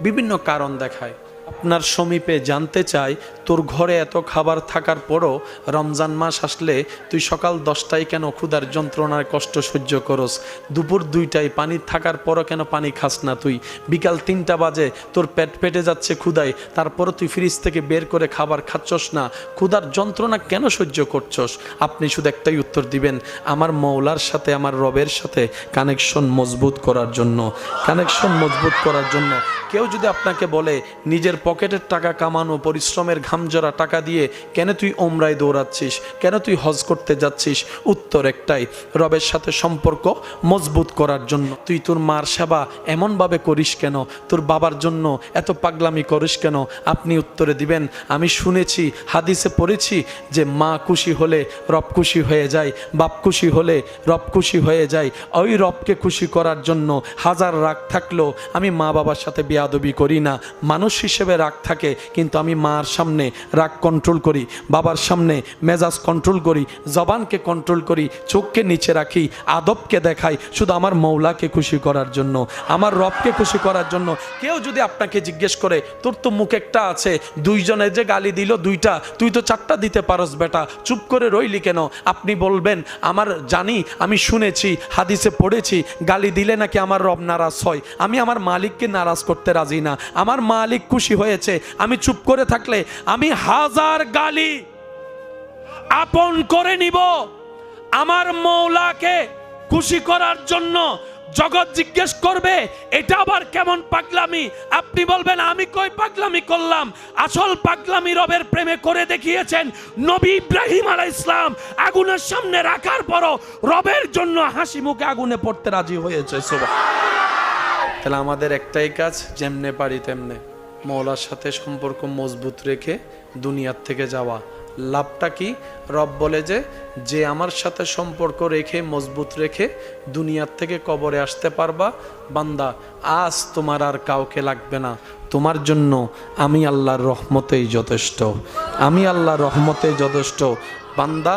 বিভিন্ন কারণ দেখায়। আপনার সমীপে জানতে চাই, তোর ঘরে এত খাবার থাকার পরও রমজান মাস আসলে তুই সকাল 10টায় কেন ক্ষুধার যন্ত্রণার কষ্ট সহ্য করস? দুপুর 2টায় পানি থাকার পরও কেন পানি খাস না তুই? বিকাল 3টা বাজে, তোর পেট ফেটে যাচ্ছে ক্ষুধায়, তারপরও তুই ফ্রিজ থেকে বের করে খাবার খাচ্ছস না। ক্ষুধার যন্ত্রণা কেন সহ্য করছস? আপনি শুধু একটাই উত্তর দিবেন, আমার মৌলার সাথে, আমার রবের সাথে কানেকশন মজবুত করার জন্য। কানেকশন মজবুত করার জন্য। কেউ যদি আপনাকে বলে নিজের পকেটের টাকা কামানো, পরিশ্রমের ঘামজরা টাকা দিয়ে কেন তুই ওমরায় দৌড়াচ্ছিস, কেন তুই হজ করতে যাচ্ছিস? উত্তর একটাই, রবের সাথে সম্পর্ক মজবুত করার জন্য। তুই তোর মার সেবা এমনভাবে করিস কেন? তোর বাবার জন্য এত পাগলামি করিস কেন? আপনি উত্তরে দিবেন, আমি শুনেছি, হাদিসে পড়েছি যে মা খুশি হলে রব খুশি হয়ে যায়, বাপ খুশি হলে রব খুশি হয়ে যায়। ওই রবকে খুশি করার জন্য হাজার রাগ থাকলেও আমি মা বাবার সাথে বেয়াদবি করি না। মানুষ হিসেবে রাগ থাকে, কিন্তু আমি মার সামনে রাগ কন্ট্রোল করি, বাবার সামনে মেজাজ কন্ট্রোল করি, জবানকে কন্ট্রোল করি, চোখকে নিচে রাখি, আদবকে দেখাই, শুধু আমার মৌলাকে খুশি করার জন্য, আমার রবকে খুশি করার জন্য। কেউ যদি আপনাকে জিজ্ঞেস করে, তোর তো মুখ একটা আছে, দুইজনে যে গালি দিল 2টা, তুই তো 4টা দিতে পারস বেটা, চুপ করে রইলি কেন? আপনি বলবেন, আমার জানি, আমি শুনেছি, হাদিসে পড়েছি, গালি দিলে নাকি আমার রব নারাজ হয়। আমি আমার মালিককে নারাজ করতে রাজি না। আমার মালিক খুশি হয়েছে, আমি চুপ করে থাকলে আমি হাজার গালি আপন করে নিব আমার মৌলাকে খুশি করার জন্য। জগৎ জিজ্ঞেস করবে, এটা আবার কেমন পাগলামি? আপনি বলবেন, আমি কই পাগলামি করলাম? আসল পাগলামি রবের প্রেমে করে দেখিয়েছেন নবী ইব্রাহিম আলাইহিস সালাম। আগুনের সামনে রাখার পরও রবের জন্য হাসি মুখে আগুনে পড়তে রাজি হয়েছে। সুবহানাল্লাহ। তাহলে আমাদের একটাই কাজ, যেমনে পারি তেমনে মৌলার সাথে সম্পর্ক মজবুত রেখে দুনিয়ার থেকে যাওয়া। লাভটা কি? রব বলে যে আমার সাথে সম্পর্ক রেখে মজবুত রেখে দুনিয়ার থেকে কবরে আসতে পারবা, বান্দা আজ তোমার আর কাউকে লাগবে না, তোমার জন্য আমি আল্লাহর রহমতেই যথেষ্ট, আমি আল্লাহর রহমতেই যথেষ্ট। বান্দা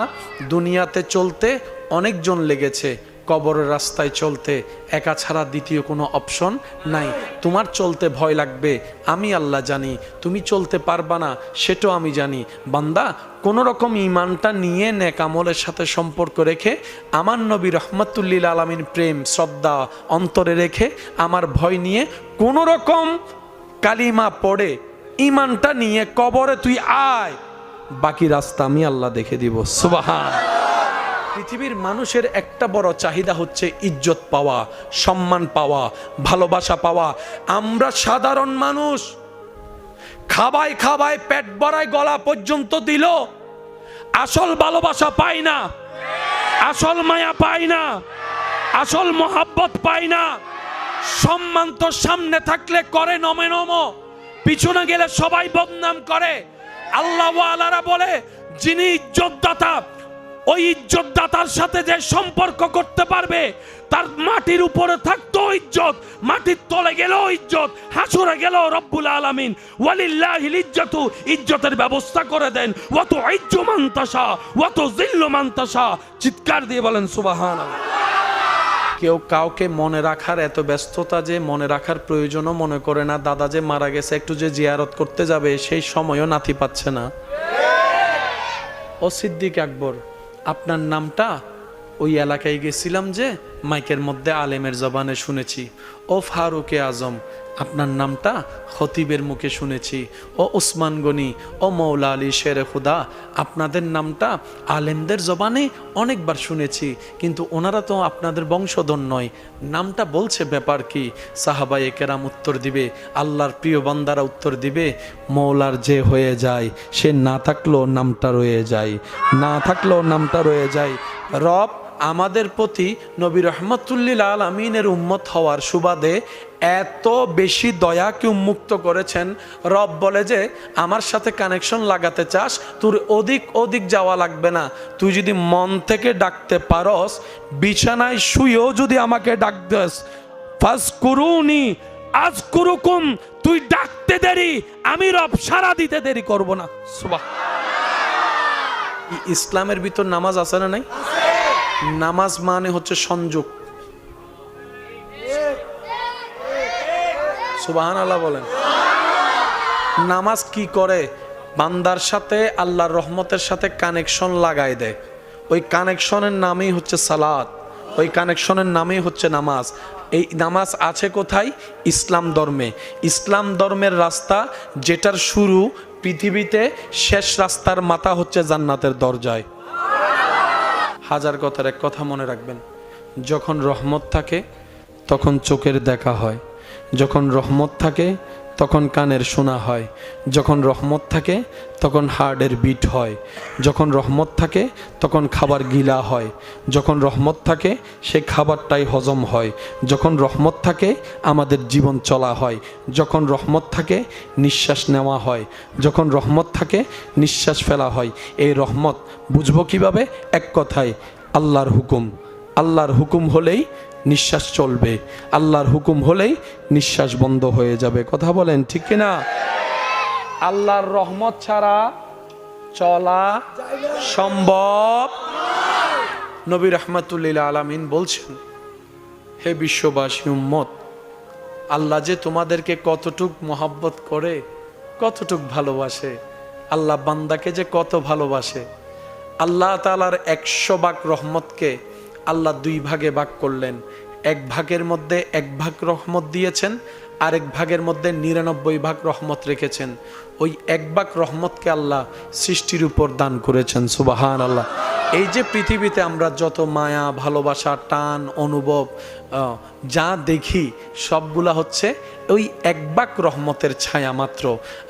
দুনিয়াতে চলতে অনেকজন লেগেছে, কবরের রাস্তায় চলতে একা ছাড়া দ্বিতীয় কোনো অপশন নাই। তোমার চলতে ভয় লাগবে, আমি আল্লাহ জানি। তুমি চলতে পারবা না, সেটাও আমি জানি। বান্দা কোনো রকম ইমানটা নিয়ে নেক আমলের সাথে সম্পর্ক রেখে আমার নবী রহমাতুল্লিল আলামিন প্রেম শ্রদ্ধা অন্তরে রেখে আমার ভয় নিয়ে কোনো রকম কালিমা পড়ে ইমানটা নিয়ে কবরে তুই আয়, বাকি রাস্তা আমি আল্লাহ দেখে দিব। সুবহানাল্লাহ। পৃথিবীর মানুষের একটা বড় চাহিদা হচ্ছে ইজ্জত পাওয়া, সম্মান পাওয়া, ভালোবাসা পাওয়া। আমরা সাধারণ মানুষ, খাবায় খাবায় পেট ভরায় গলা পর্যন্ত দিল, আসল ভালোবাসা পাই না, আসল মায়া পাই না, আসল মোহাব্বত পাই না। সম্মান তো সামনে থাকলে করে নমে নম, পিছনে গেলে সবাই বদনাম করে। আল্লাহ ওয়ালারা বলে, যিনি ইজ্জতদাতা, ওই ইজ্জতদাতার সাথে যে সম্পর্ক করতে পারবে, তার মাটির উপরে থাকতো ইজ্জত, মাটির তলে গেল ইজ্জত, হাসুরে গেল রব্বুল আলামিন ওয়ালিল্লাহিল ইজ্জাতু, ইজ্জতের ব্যবস্থা করে দেন। ওয়া তুইজ্জু মান তাশা ওয়া তুযিল্লু মান তাশা। চিৎকার দিয়ে বলেন সুবহানাল্লাহ। কেউ কাউকে মনে রাখার এত ব্যস্ততা যে মনে রাখার প্রয়োজনও মনে করে না। দাদা যে মারা গেছে, একটু যে জিয়ারত করতে যাবে সেই সময়ও নাতি পাচ্ছে না। ও সিদ্দিক আকবর, আপনার নামটা ওই এলাকায় গেছিলাম যে মাইকের মধ্যে আলেমের জবানে শুনেছি। ও ফারুকে আজম, আপনার নামটা খতিবের মুখে শুনেছি। ও উসমান গনি, ও মৌলা আলী শেরে খুদা, আপনাদের নামটা আলেমদের জবানে অনেকবার শুনেছি, কিন্তু ওনারা তো আপনাদের বংশধর নয়। নামটা বলছে, ব্যাপার কি? সাহাবায়ে কেরাম উত্তর দিবে, আল্লাহর প্রিয় বান্দারা উত্তর দিবে, মৌলার যে হয়ে যায় সে না থাকলেও নামটা রয়ে যায়, না থাকলেও নামটা রয়ে যায়। রব আমাদের প্রতি নবী রহমাতুল্লিল আলামিনের উম্মত হওয়ার সুবাদে এত বেশি দয়াকে উন্মুক্ত করেছেন। রব বলে যে আমার সাথে কানেকশন লাগাতে চাস, তোর অধিক যাওয়া লাগবে না। তুই যদি মন থেকে ডাকতে পারস, বিছানায় শুয়েও যদি আমাকে ডাক দেস, ফাজকুরুনি আযকুরুকুম, তুই ডাকতে দেরি, আমি রব সাড়া দিতে দেরি করব না। সুবহানাল্লাহ। ইসলামের ভিতর নামাজ আছে না নাই? নামাজ মানে হচ্ছে সংযোগ। সুবহানাল্লাহ বলেন। নামাজ কি করে? বান্দার সাথে আল্লাহর রহমতের সাথে কানেকশন লাগায় দেয়। ওই কানেকশনের নামই হচ্ছে সালাত, ওই কানেকশনের নামই হচ্ছে নামাজ। এই নামাজ আছে কোথায়? ইসলাম ধর্মে। ইসলাম ধর্মের রাস্তা যেটার শুরু পৃথিবীতে, শেষ রাস্তার মাথা হচ্ছে জান্নাতের দরজায়। হাজার কথার এক কথা মনে রাখবেন, যখন রহমত থাকে তখন চোখের দেখা হয়, যখন রহমত থাকে তখন কানের শোনা হয়, যখন রহমত থাকে তখন হার্টের বিট হয়, যখন রহমত থাকে তখন খাবার গিলা হয়, যখন রহমত থাকে সে খাবারটাই হজম হয়, যখন রহমত থাকে আমাদের জীবন চলা হয়, যখন রহমত থাকে নিঃশ্বাস নেওয়া হয়, যখন রহমত থাকে নিঃশ্বাস ফেলা হয়। এই রহমত বুঝবো কিভাবে? এক কথায়, আল্লাহর হুকুম। আল্লাহর হুকুম হলেই নিঃশ্বাস চলবে, আল্লাহর হুকুম হলেই নিঃশ্বাস বন্ধ হয়ে যাবে। কথা বলেন ঠিক কিনা? আল্লাহর রহমত ছাড়া চলা সম্ভব। নবী রাহমাতুল্লিল আলামিন বলছেন, হে বিশ্ববাসী উম্মত, আল্লাহ যে তোমাদেরকে কতটুক মহব্বত করে, কতটুক ভালোবাসে, আল্লাহ বান্দাকে যে কত ভালোবাসে। আল্লাহ তাআলার 100 ভাগ রহমতকে আল্লাহ 2 ভাগে ভাগ করলেন। এক ভাগের মধ্যে 1 ভাগ রহমত দিয়েছেন, আরেক ভাগের মধ্যে 99 ভাগ রহমত রেখেছেন। ওই 1 ভাগ রহমতকে আল্লাহ সৃষ্টির উপর দান করেছেন। সুবহানাল্লাহ। এই যে পৃথিবীতে আমরা যত মায়া, ভালোবাসা, টান, অনুভব যা দেখি, সবগুলা হচ্ছে ওই 1 ভাগ রহমতের ছায়া মাত্র।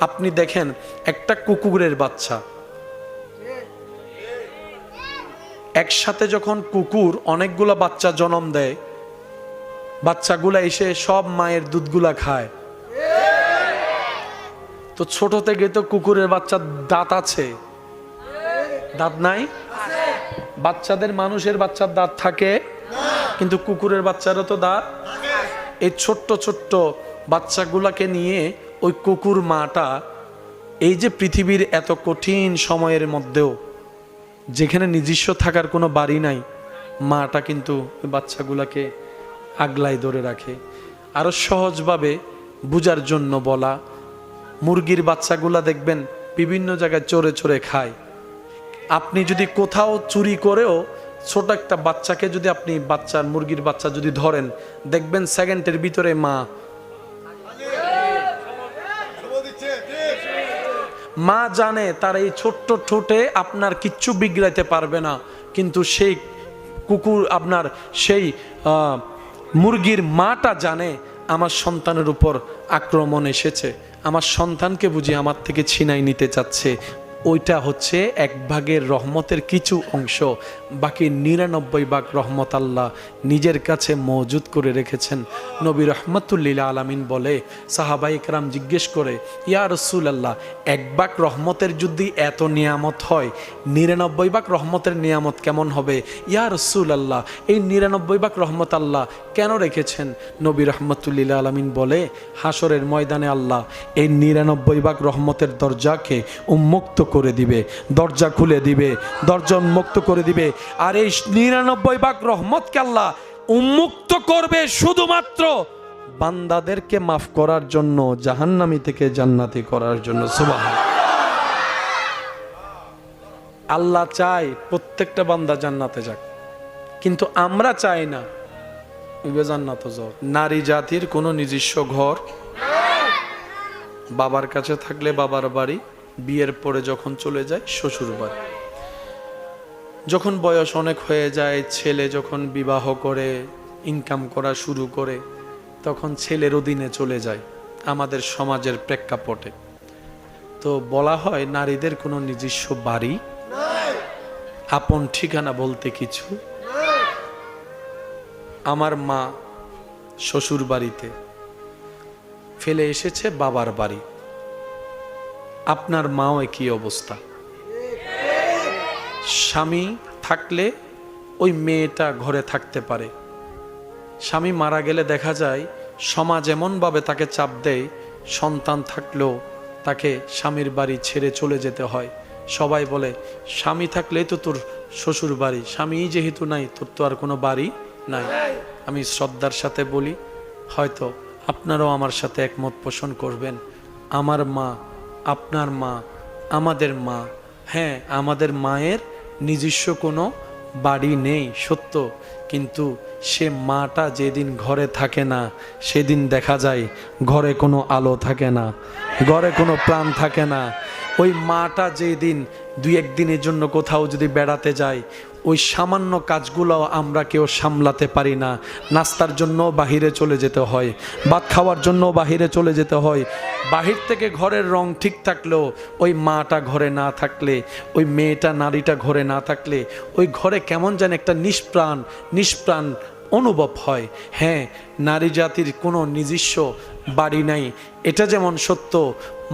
আপনি দেখেন একটা কুকুরের বাচ্চা, একসাথে যখন কুকুর অনেকগুলা বাচ্চা জন্ম দেয়, বাচ্চাগুলা এসে সব মায়ের দুধগুলা খায়। তো ছোট থেকে তো কুকুরের বাচ্চার দাঁত আছে, দাঁত নাই? বাচ্চাদের, মানুষের বাচ্চার দাঁত থাকে, কিন্তু কুকুরের বাচ্চারও তো দাঁত। এই ছোট্ট ছোট্ট বাচ্চাগুলাকে নিয়ে ওই কুকুর মাটা এই যে পৃথিবীর এত কঠিন সময়ের মধ্যেও, যেখানে নিজস্ব থাকার কোনো বাড়ি নাই, মাটা কিন্তু ওই বাচ্চাগুলাকে আগলায় ধরে রাখে। আরো সহজভাবে বুঝার জন্য বলা, মুরগির বাচ্চাগুলা দেখবেন বিভিন্ন জায়গায় চড়ে চড়ে খায়। আপনি যদি কোথাও চুরি করেও ছোট একটা বাচ্চাকে যদি আপনি মুরগির বাচ্চা যদি ধরেন, দেখবেন সেকেন্ডের ভিতরে মা জানে তার এই ছোট্ট ঠোঁটে আপনার কিচ্ছু বিগড়াইতে পারবে না, কিন্তু সেই কুকুর, আপনার সেই মুরগির মাটা জানে আমার সন্তানের উপর আক্রমণ এসেছে, আমার সন্তানকে বুঝি আমার থেকে ছিনাই নিতে চাচ্ছে। ওইটা হচ্ছে 1 ভাগের রহমতের কিছু অংশ। বাকি 99 ভাগ রহমত আল্লাহ নিজের কাছে মজুদ করে রেখেছেন। নবী রাহমাতুল্লিল আলামিন বলে, সাহাবায়ে কেরাম জিজ্ঞেস করে, ইয়া রাসূলুল্লাহ, 1 ভাগ রহমতের যদি এত নিয়ামত হয়, 99 ভাগ রহমতের নিয়ামত কেমন হবে? ইয়া রাসূলুল্লাহ, এই 99 ভাগ রহমত আল্লাহ কেন রেখেছেন? নবী রাহমাতুল্লিল আলামিন বলে, হাসরের ময়দানে আল্লাহ এই 99 ভাগ রহমতের দরজাকে উন্মুক্ত করে দিবে, দরজা খুলে দিবে, দরজা উন্মুক্ত করে দিবে। আর এই 99 ভাগ রহমতকে আল্লাহ উন্মুক্ত করবে শুধুমাত্র বান্দাদেরকে মাফ করার জন্য, জাহান্নামী থেকে জান্নাতি করার জন্য। সুবহানাল্লাহ। আল্লাহ চায় প্রত্যেকটা বান্দা জান্নাতে যাক, কিন্তু আমরা চাই না জান্নাতে যাক। নারী জাতির কোনো নিজস্ব ঘর, বাবার কাছে থাকলে বাবার বাড়ি, বিয়ের পরে যখন চলে যায় শ্বশুর বাড়ি। যখন বয়স অনেক হয়ে যায়, ছেলে যখন বিবাহ করে, ইনকাম করা শুরু করে, তখন ছেলের অধীনে চলে যায় আমাদের সমাজের প্রেক্ষাপটে। তো বলা হয় নারীদের কোনো নিজস্ব বাড়ি, আপন ঠিকানা বলতে কিছু। আমার মা শ্বশুর বাড়িতে ফেলে এসেছে বাবার বাড়ি, আপনার মাও একই অবস্থা। স্বামী থাকলে ওই মেয়েটা ঘরে থাকতে পারে, স্বামী মারা গেলে দেখা যায় সমাজ এমনভাবে তাকে চাপ দেয়, সন্তান থাকলেও তাকে স্বামীর বাড়ি ছেড়ে চলে যেতে হয়। সবাই বলে স্বামী থাকলেই তো তোর শ্বশুর বাড়ি, স্বামী যেহেতু নাই তোর তো আর কোনো বাড়ি নাই। আমি শ্রদ্ধার সাথে বলি, হয়তো আপনারাও আমার সাথে একমত পোষণ করবেন, আমার মা আপনার মা, আমাদের মা। হ্যাঁ, আমাদের মায়ের নিজস্ব কোনো বাড়ি নেই সত্য, কিন্তু সে মাটা যেদিন ঘরে থাকে না সেদিন দেখা যায় ঘরে কোনো আলো থাকে না, ঘরে কোনো প্রাণ থাকে না। ওই মাটা যেদিন দুই একদিনের জন্য কোথাও যদি বেড়াতে যায়, ওই সামান্য কাজগুলো আমরা কেউ সামলাতে পারি না। নাস্তার জন্য বাহিরে চলে যেতে হয়, ভাত খাওয়ার জন্য বাহিরে চলে যেতে হয়। বাহির থেকে ঘরের রং ঠিক থাকলেও ওই মাটা ঘরে না থাকলে, ওই মেয়েটা নারীটা ঘরে না থাকলে ওই ঘরে কেমন যেন একটা নিষ্প্রাণ অনুভব হয়। হ্যাঁ, নারী জাতির কোনো নিজস্ব বাড়ি নাই, এটা যেমন সত্য।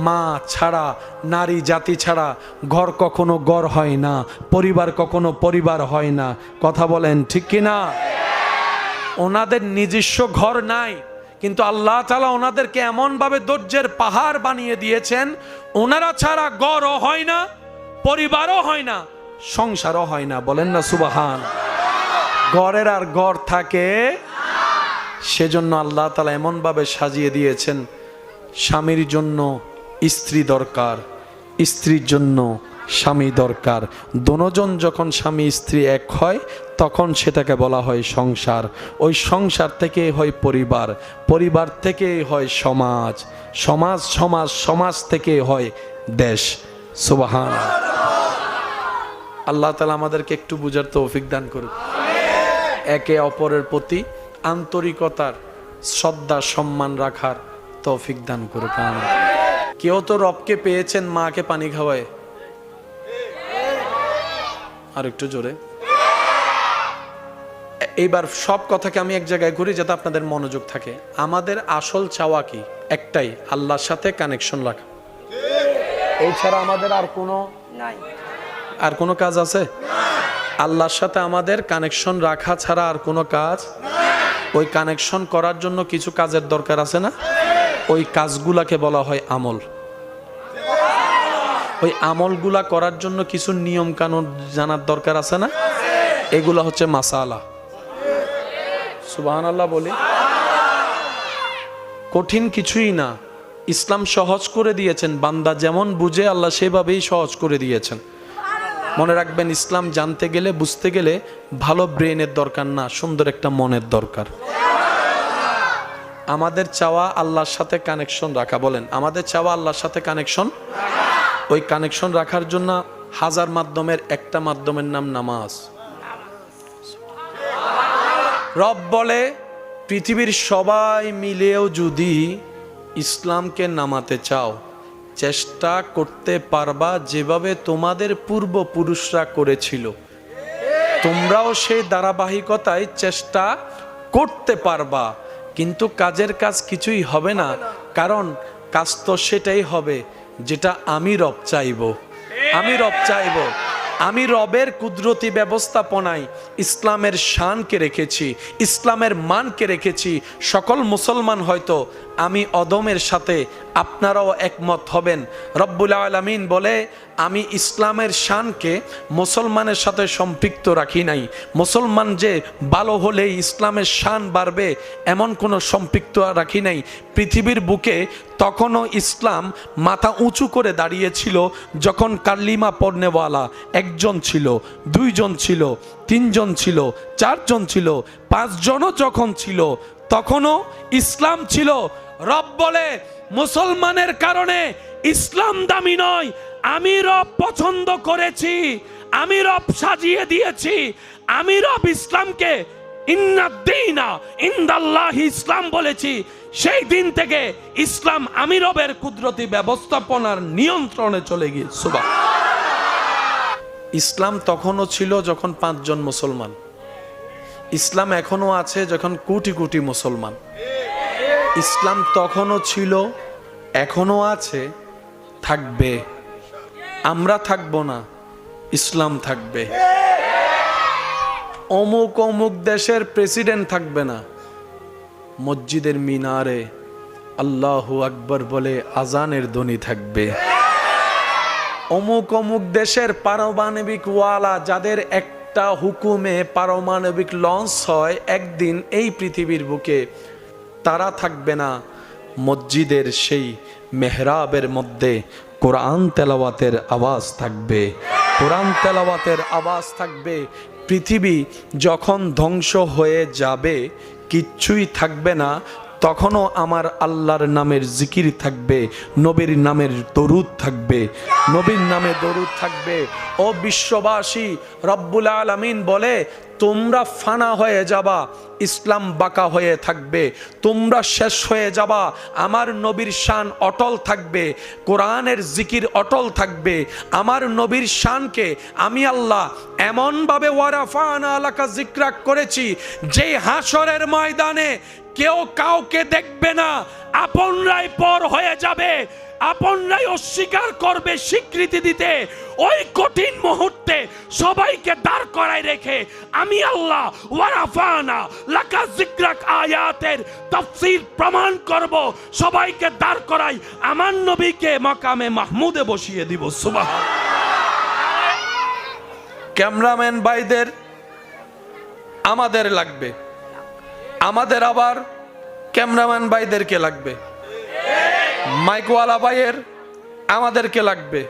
মা ছাড়া, নারী জাতি ছাড়া ঘর কখনো ঘর হয় না, পরিবার কখনো পরিবার হয় না। কথা বলেন ঠিক কিনা? ওনাদের নিজস্ব ঘর নাই, কিন্তু আল্লাহ তাআলা ওনাদেরকে এমনভাবে ধৈর্যের পাহাড় বানিয়ে দিয়েছেন, ওনারা ছাড়া ঘরও হয় না, পরিবারও হয় না, সংসারও হয় না। বলেন না সুবহান। ঘরের আর ঘর থাকে, সেজন্য আল্লাহ তাআলা এমনভাবে সাজিয়ে দিয়েছেন, স্বামীর জন্য স্ত্রী দরকার, স্ত্রীর জন্য স্বামী দরকার। দুজন যখন স্বামী স্ত্রী এক হয় তখন সেটাকে বলা হয় সংসার। ওই সংসার থেকে হয় পরিবার, পরিবার থেকে হয় সমাজ, সমাজ থেকে হয় দেশ। সুবহান। আল্লাহ তাআলা আমাদেরকে একটু বুঝার তৌফিক দান করুন। একে অপরের প্রতি আন্তরিকতার, শ্রদ্ধা, সম্মান রাখার তৌফিক দান করুক। আমিন। কেউ তো রবকে পেয়েছেন মাকে পানি খাওয়ায়। আর একটু জোরে। এইবার সব কথাকে আমি এক জায়গায় ঘুরি যাতে আপনাদের মনোযোগ থাকে। আমাদের আসল চাওয়া কি? একটাই, আল্লাহর সাথে কানেকশন রাখা। এই ছাড়া আমাদের আর কোনো কাজ আছে? আল্লাহর সাথে আমাদের কানেকশন রাখা ছাড়া আর কোনো কাজ? ওই কানেকশন করার জন্য কিছু কাজের দরকার আছে না? ওই কাজগুলাকে বলা হয় আমল। ওই আমলগুলা করার জন্য কিছু নিয়ম কানুন জানার দরকার আছে না? এগুলা হচ্ছে মাসালা। সুবহানাল্লাহ বলি। কঠিন কিছুই না, ইসলাম সহজ করে দিয়েছেন। বান্দা যেমন বুঝে আল্লাহ সেভাবেই সহজ করে দিয়েছেন। মনে রাখবেন, ইসলাম জানতে গেলে, বুঝতে গেলে ভালো ব্রেনের দরকার না, সুন্দর একটা মনের দরকার। আমাদের চাওয়া আল্লাহর সাথে কানেকশন রাখা। বলেন, আমাদের চাওয়া আল্লাহর সাথে কানেকশন। ওই কানেকশন রাখার জন্য হাজার মাধ্যমের একটা মাধ্যমের নাম নামাজ। রব বলে, পৃথিবীর সবাই মিলেও যদি ইসলামকে নামাতে চাও, চেষ্টা করতে পারবা যেভাবে তোমাদের পূর্বপুরুষরা করেছিল। তোমরাও সেই ধারাবাহিকতায় চেষ্টা করতে পারবা, কিন্তু কাজের কাজ কিছুই হবে না। কারণ কাজ তো সেটাই হবে যেটা আমি রব চাইবো। আমি রবের কুদরতি ব্যবস্থাপনায় ইসলামের শানকে রেখেছি, ইসলামের মানকে রেখেছি। সকল মুসলমান হয়তো আমি অদমের সাথে আপনারাও একমত হবেন। রব্বুল আলামিন বলে, আমি ইসলামের শানকে মুসলমানের সাথে সম্পৃক্ত রাখি নাই। মুসলমান যে ভালো হলেই ইসলামের শান বাড়বে এমন কোনো সম্পৃক্ত রাখি নাই। পৃথিবীর বুকে তখনও ইসলাম মাথা উঁচু করে দাঁড়িয়েছিল যখন কালিমা পড়নেওয়ালা একজন ছিল, দুইজন ছিল, তিনজন ছিল, চারজন ছিল, পাঁচজনও যখন ছিল তখনও ইসলাম ছিল। রব বলে, মুসলমানের কারণে ইসলাম দামি নয়, আমি রব পছন্দ করেছি, আমি রব সাজিয়ে দিয়েছি, আমি রব ইসলামকে ইন্নাদ্দীনা ইনদাল্লাহি ইসলাম বলেছি। সেই দিন থেকে ইসলাম আমি রবের কুদরতি ব্যবস্থাপনার নিয়ন্ত্রণে চলে গিয়ে। ইসলাম তখনও ছিল যখন 5 জন মুসলমান। ইসলাম এখনো আছে যখন কোটি কোটি মুসলমান। ইসলাম তখনও ছিল, এখনো আছে, থাকবে। আমরা থাকবো না, ইসলাম থাকবে। অমুক অমুক দেশের প্রেসিডেন্ট থাকবে না, মসজিদের মিনারে আল্লাহু আকবার বলে আজানের ধ্বনি থাকবে। অমুক অমুক দেশের পারমাণবিক ওয়ালা, যাদের একটা হুকুমে পারমাণবিক লঞ্চ হয় একদিন এই পৃথিবীর বুকে, তারা থাকবে না। মসজিদের সেই মেহরাবের মধ্যে কোরআন তেলাওয়াতের আওয়াজ থাকবে, কোরআন তেলাওয়াতের আওয়াজ থাকবে। পৃথিবী যখন ধ্বংস হয়ে যাবে, কিচ্ছুই থাকবে না, তখনও আমার আল্লাহর নামের জিকির থাকবে, নবীর নামের দরুদ থাকবে, নবীর নামে দরুদ থাকবে। ও বিশ্ববাসী, রব্বুল আলামিন বলে তোমরা ফানা হয়ে যাবা, ইসলাম বাঁকা হয়ে থাকবে, তোমরা শেষ হয়ে যাবা, আমার নবীর শান অটল থাকবে, কোরআনের জিকির অটল থাকবে। আমার নবীর শানকে আমি আল্লাহ এমনভাবে ওয়ারাফানা লাকা যিকরাক করেছি, যে হাসরের ময়দানে কেউ কাউকে দেখবে না, আপনরাই পর হয়ে যাবে, আপনরাই অস্বীকার করবে স্বীকৃতি দিতে। ওই কঠিন মুহূর্তে সবাইকে দাঁড় করায় রেখে আমি আল্লাহ ওয়ারাফানা লাকা যিকরাক আয়াতের তাফসীর প্রমাণ করব, সবাইকে দাঁড় করাই আমার নবীকে মাকামে মাহমুদে বসিয়ে দিব। সুবহানাল্লাহ। ক্যামেরাম্যান ভাইদের আমাদের লাগবে, আমাদের আবার ক্যামেরাম্যান ভাইদেরকে লাগবে, মাইকওয়ালা ভাইয়ের আমাদেরকে লাগবে,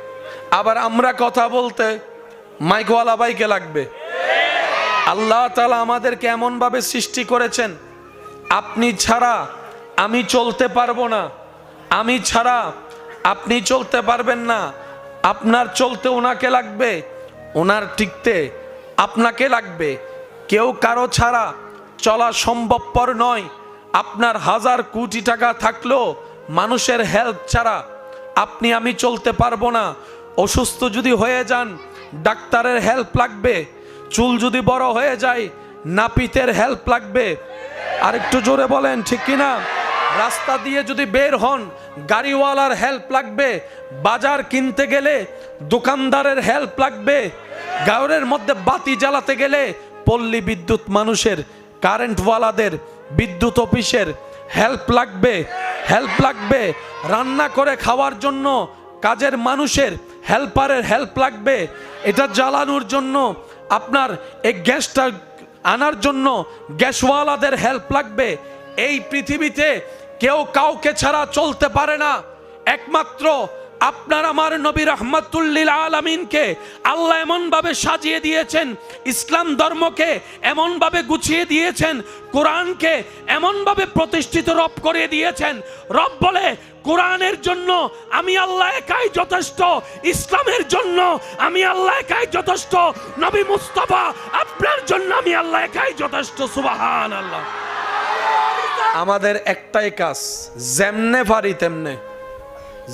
আবার আমরা কথা বলতে মাইকওয়ালা ভাইকে লাগবে। আল্লাহ তাআলা আমাদেরকে এমন ভাবে সৃষ্টি করেছেন, আপনি ছাড়া আমি চলতে পারবো না, আমি ছাড়া আপনি চলতে পারবেন না। আপনার চলতে ওনাকে লাগবে, ওনার টিকতে আপনাকে লাগবে। কেউ কারো ছাড়া চলা সম্ভবপর নয়। আপনার 1000 কোটি টাকা থাকলেও মানুষের হেল্প ছাড়া আপনি আমি চলতে পারবো না। অসুস্থ যদি হয়ে যান, ডাক্তারের হেল্প লাগবে। চুল যদি বড় হয়ে যায়, নাপিতের হেল্প লাগবে। আর একটু জোরে বলেন ঠিক কিনা? রাস্তা দিয়ে যদি বের হন, গাড়িওয়ালার হেল্প লাগবে। বাজার কিনতে গেলে দোকানদারের হেল্প লাগবে। গাঁয়ের মধ্যে বাতি জ্বালাতে গেলে পল্লী বিদ্যুৎ মানুষের, কারেন্টওয়ালাদের, বিদ্যুৎ অফিসের হেল্প লাগবে, হেল্প লাগবে। রান্না করে খাওয়ার জন্য কাজের মানুষের, হেল্পারের হেল্প লাগবে। এটা জ্বালানোর জন্য, আপনার এই গ্যাসটা আনার জন্য গ্যাসওয়ালাদের হেল্প লাগবে। এই পৃথিবীতে কেউ কাউকে ছাড়া চলতে পারে না। একমাত্র আপনার আমার নবী রাহমাতুল লিল আলামিনকে আল্লাহ এমন ভাবে সাজিয়ে দিয়েছেন, ইসলাম ধর্মকে এমন ভাবে গুছিয়ে দিয়েছেন, কোরআনকে এমন ভাবে প্রতিষ্ঠিত রব করে দিয়েছেন। রব বলে কোরআনের জন্য আমি আল্লাহ একাই যথেষ্ট, ইসলামের জন্য আমি আল্লাহ একাই যথেষ্ট, নবী মুস্তাফা আপনার জন্য আমি আল্লাহ একাই যথেষ্ট। সুবহানাল্লাহ। আমাদের একটাই কাজ, যেমনে পারি তেমনে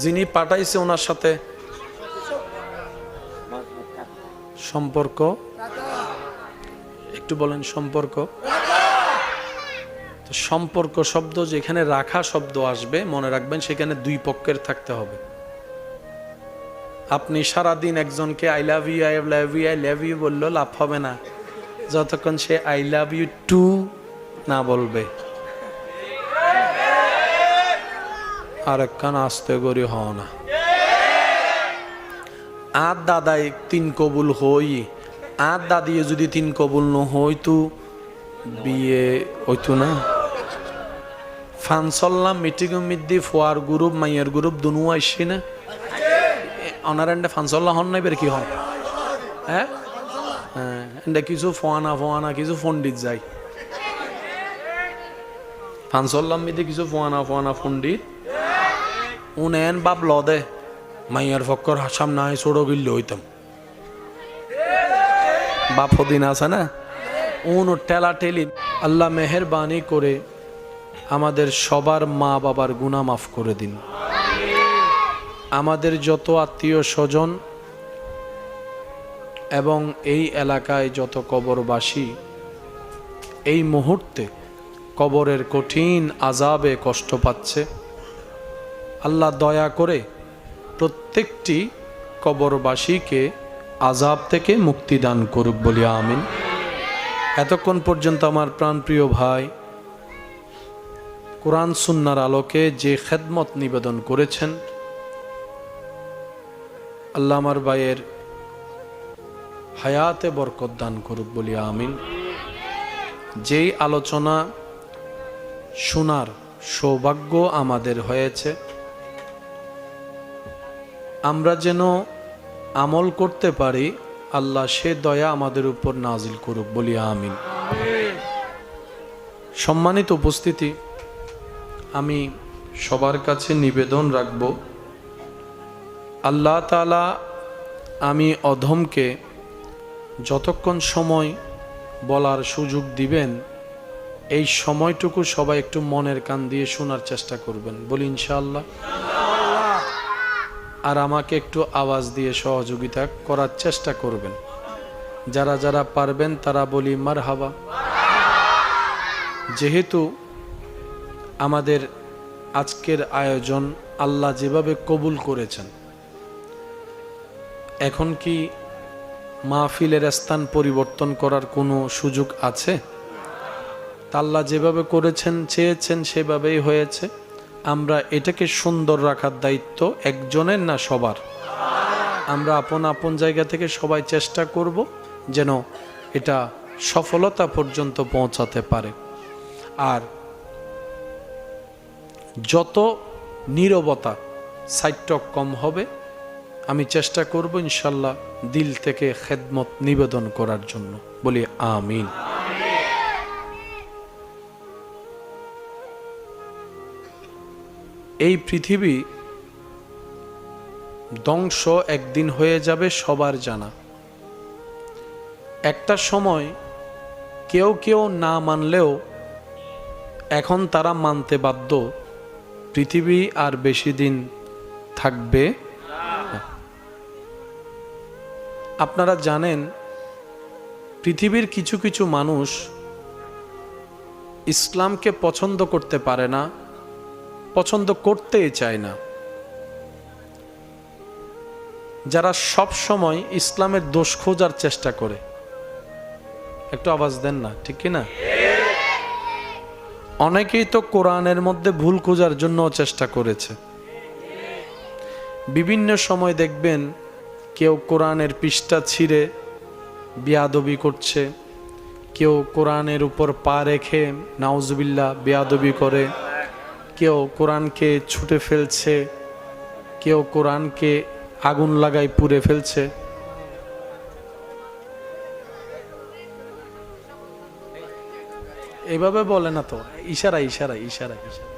যিনি পাঠাইছে ওনার সাথে সম্পর্ক, একটু বলেন সম্পর্ক। তো সম্পর্ক শব্দ যেখানে রাখা শব্দ আসবে, মনে রাখবেন সেখানে দুই পক্ষের থাকতে হবে। আপনি সারাদিন একজনকে I love you, I love you, I love you বললেও লাভ হবে না যতক্ষণ সে আই লাভ ইউ টু না বলবে। আর একখান আসতে করি হও না। আর দাদাই 3 কবুল হই, আর দাদিয়ে যদি 3 কবুল ন হইতো বিয়ে হইতো না। ফানসল্লাম মিটিং মিদ্দি ফোয়ার গ্রুপ মাইয়ার গ্রুপ দুনু আইসি না, অনারেন্ডে ফানসল্লা হন নাই বের কি হন? হ্যাঁ হ্যাঁ, কিছু ফোয়ানা ফোয়ানা কিছু পণ্ডিত যায় ফানসল্লাম মিদ্দি, কিছু ফোয়ানা ফোয়ানা পণ্ডিত উনেন বাপ লদে মাইয়ার ফক্কর হাসাম নাই ছোড়ো গিল্লে হইতাম। বাপ দিন আছে না, উন টেলা টেলি। আল্লাহ মেহেরবানি করে আমাদের সবার মা বাবার গুনাহ মাফ করে দিন। আমাদের যত আত্মীয় স্বজন এবং এই এলাকায় যত কবরবাসী এই মুহূর্তে কবরের কঠিন আযাবে কষ্ট পাচ্ছে, আল্লাহ দয়া করে প্রত্যেকটি কবরবাসীকে আযাব থেকে মুক্তি দান করুক বলি আমিন। এতক্ষণ পর্যন্ত আমার প্রাণপ্রিয় ভাই কোরআন সুন্নাহর আলোকে যে খেদমত নিবেদন করেছেন, আল্লাহ আমার ভাইয়ের হায়াতে বরকত দান করুক বলি আমিন। যেই আলোচনা শোনার সৌভাগ্য আমাদের হয়েছে, আমরা যেন আমল করতে পারি, আল্লাহ সে দয়া আমাদের উপর নাজিল করুক, বলি আমিন। সম্মানিত উপস্থিতি, আমি সবার কাছে নিবেদন রাখব, আল্লাহ তাআলা আমি অধমকে যতক্ষণ সময় বলার সুযোগ দিবেন, এই সময়টুকু সবাই একটু মনের কান দিয়ে শোনার চেষ্টা করবেন, বলি ইনশাআল্লাহ। আর আমাকে একটু আওয়াজ দিয়ে সহযোগিতা করার চেষ্টা করবেন। যারা যারা পারবেন তারা বলি মারহাবা। যেহেতু আমাদের আজকের আয়োজন আল্লাহ যেভাবে কবুল করেছেন, এখন কি মাহফিলের স্থান পরিবর্তন করার কোনো সুযোগ আছে? আল্লাহ যেভাবে করেছেন, চেয়েছেন, সেভাবেই হয়েছে। আমরা এটাকে সুন্দর রাখার দায়িত্ব একজনের না, সবার। আমরা আপন আপন জায়গা থেকে সবাই চেষ্টা করব যেন এটা সফলতা পর্যন্ত পৌঁছাতে পারে। আর যত নীরবতা সাইটক কম হবে, আমি চেষ্টা করব ইনশাল্লাহ দিল থেকে খেদমত নিবেদন করার জন্য, বলি আমিন। এই পৃথিবী ধ্বংস একদিন হয়ে যাবে, সবার জানা। একটা সময় কেউ কেউ না মানলেও এখন তারা মানতে বাধ্য, পৃথিবী আর বেশি দিন থাকবে না। আপনারা জানেন, পৃথিবীর কিছু কিছু মানুষ ইসলামকে পছন্দ করতে পারে না, পছন্দ করতেই চায় না। যারা সব সময় ইসলামের দোষ খোঁজার চেষ্টা করে, একটু আওয়াজ দেন না, ঠিক কি না? অনেকেই তো কোরআনের মধ্যে ভুল খোঁজার জন্য চেষ্টা করেছে। বিভিন্ন সময় দেখবেন কেউ কোরআনের পৃষ্ঠা ছিঁড়ে বেয়াদবি করছে, কেউ কোরআনের উপর পা রেখে নাউজুবিল্লাহ বেয়াদবি করে, কেউ কোরআনকে ছুটে ফেলছে, কেউ কোরআনকে আগুন লাগাই পুড়ে ফেলছে। এভাবে বলে না তো, ইশারা ইশারা ইশারা ইশারা।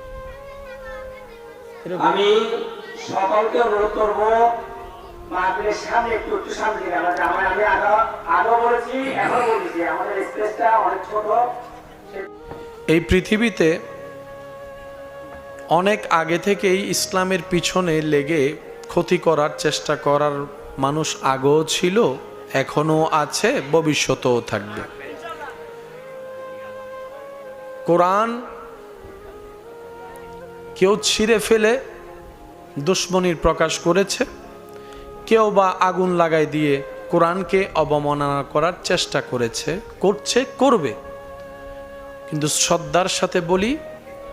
আমি সকলকে অনুরোধ করব, মাহফিলের সামনে একটু একটু সামনে দিন। আমি আগে বলেছি, এখন বলছি, আমাদের স্পেসটা অনেক ছোট। এই পৃথিবীতে অনেক আগে থেকেই ইসলামের পিছনে লেগে ক্ষতি করার চেষ্টা করার মানুষ আগেও ছিল, এখনো আছে, ভবিষ্যতেও থাকবে। কোরআন কেউ ছিঁড়ে ফেলে দুশ্মনীর প্রকাশ করেছে, কেউ বা আগুন লাগাই দিয়ে কোরআনকে অবমাননা করার চেষ্টা করেছে, করছে, করবে। কিন্তু শ্রদ্ধার সাথে বলি,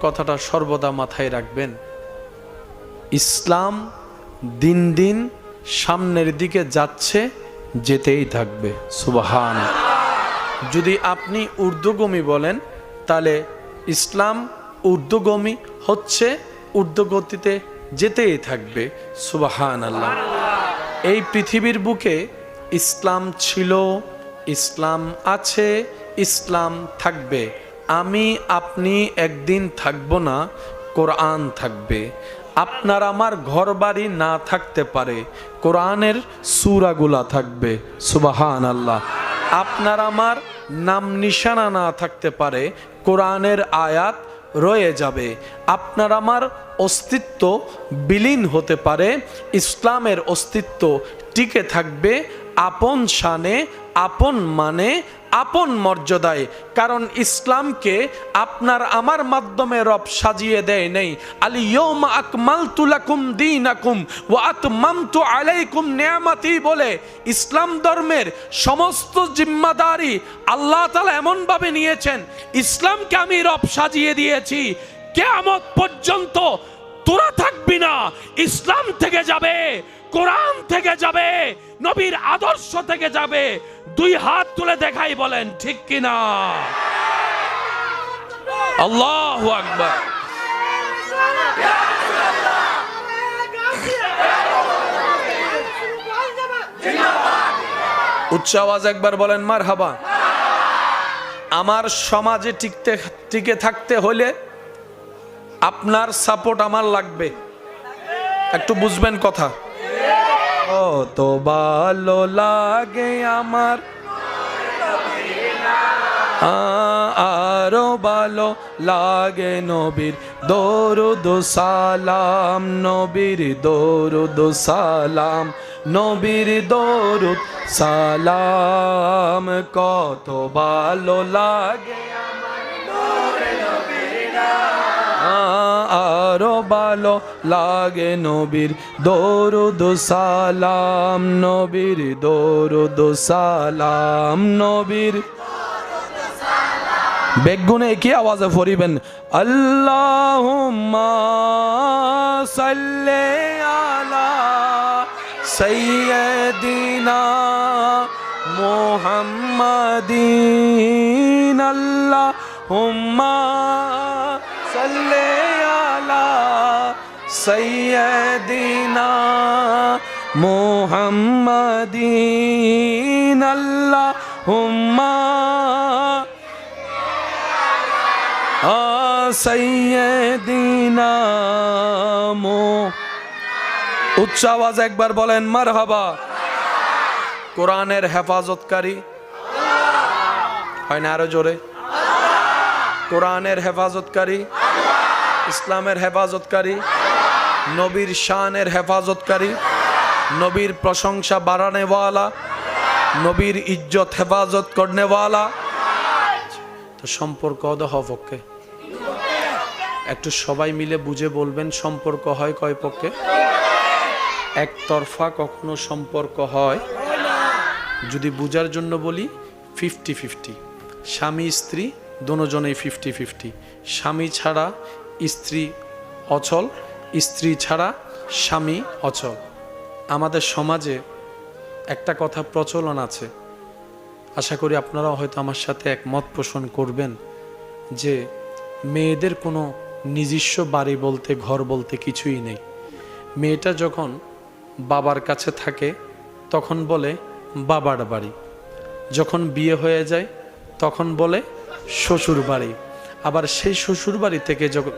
কথাটা সর্বদা মাথায় রাখবেন, ইসলাম দিন দিন সামনের দিকে যাচ্ছে, যেতেই থাকবে। সুবহান। যদি আপনি ঊর্ধ্বগামী বলেন, তাহলে ইসলাম ঊর্ধ্বগামী হচ্ছে, ঊর্ধ্বগতিতে যেতেই থাকবে। সুবহান আল্লাহ। এই পৃথিবীর বুকে ইসলাম ছিল, ইসলাম আছে, ইসলাম থাকবে। আমি আপনি একদিন থাকবো না, কোরআন থাকবে। আপনার আমার ঘর বাড়ি না থাকতে পারে, কোরআনের সূরাগুলা থাকবে। সুবহান আল্লাহ। আপনার আমার নাম নিশানা না থাকতে পারে, কোরআনের আয়াত রয়ে যাবে। আপনার আমার অস্তিত্ব বিলীন হতে পারে, ইসলামের অস্তিত্ব টিকে থাকবে আপন শানে, আপন মানে, আপন মর্যাদায়। কারণ ইসলামকে আপনার আমার মাধ্যমে রব সাজিয়ে দেয় নেই। আল ইয়াউমা আকমালতু লাকুম দীনাকুম ওয়া আতমামতু আলাইকুম নিয়ামতি বলে ইসলাম ধর্মের সমস্ত জিম্মাদারি আল্লাহ তাআলা এমন ভাবে নিয়েছেন, ইসলামকে আমি রব সাজিয়ে দিয়েছি, কিয়ামত পর্যন্ত তোরা থাকবি না, ইসলাম থেকে যাবে, কোরআন থেকে যাবে, নবীর আদর্শ থেকে যাবে। দুই হাত তুলে দেখাই, বলেন ঠিক কিনা? আল্লাহু আকবার। উচ্চ আওয়াজ একবার বলেন মারহাবা। আমার সমাজে টিকে থাকতে হলে আপনার সাপোর্ট আমার লাগবে, একটু বুঝবেন কথা। কত ভালো লাগে আমার, আরো ভালো লাগে নবীর দরুদ সালাম, নবীর দরুদ সালাম, নবীর দরুদ সালাম। কত ভালো লাগে আরো ভালো লাগে নবীর দরুদ সালাম, নবীর দরুদ সালাম, নবীর বেগুনে কি আওয়াজে পড়িবেন আল্লাহুম্মা সাল্লি আলা সাইয়্যিদিনা মুহাম্মাদিন, আল্লাহুম্মা সাল্লি আলা সাইয়্যিদিনা মুহাম্মাদিন, আল্লাহুম্মা সাইয়্যিদিনা। উচ্চ আওয়াজ একবার বলেন মারহাবা। কোরআনের হেফাজতকারী হয় না, আরো জোরে। কোরআনের হেফাজতকারী, ইসলামের হেফাজতকারী, নবীর শানের হেফাজতকারী, নবীর প্রশংসা বাড়ানেওয়ালা, নবীর ইজ্জত হেফাজত করনেওয়ালা। তো সম্পর্ক অদহ পক্ষে, একটু সবাই মিলে বুঝে বলবেন সম্পর্ক হয় কয় পক্ষে? একতরফা কখনো সম্পর্ক হয়, যদি বুঝার জন্য বলি 50-50, স্বামী স্ত্রী দুজনেই 50-50। স্বামী ছাড়া স্ত্রী অচল, স্ত্রী ছাড়া স্বামী অচল। আমাদের সমাজে একটা কথা প্রচলন আছে, আশা করি আপনারাও হয়তো আমার সাথে একমত পোষণ করবেন, যে মেয়েদের কোনো নিজস্ব বাড়ি বলতে, ঘর বলতে কিছুই নেই। মেয়েটা যখন বাবার কাছে থাকে তখন বলে বাবার বাড়ি, যখন বিয়ে হয়ে যায় তখন বলে শ্বশুর বাড়ি। আবার সেই শ্বশুর বাড়ি থেকে যখন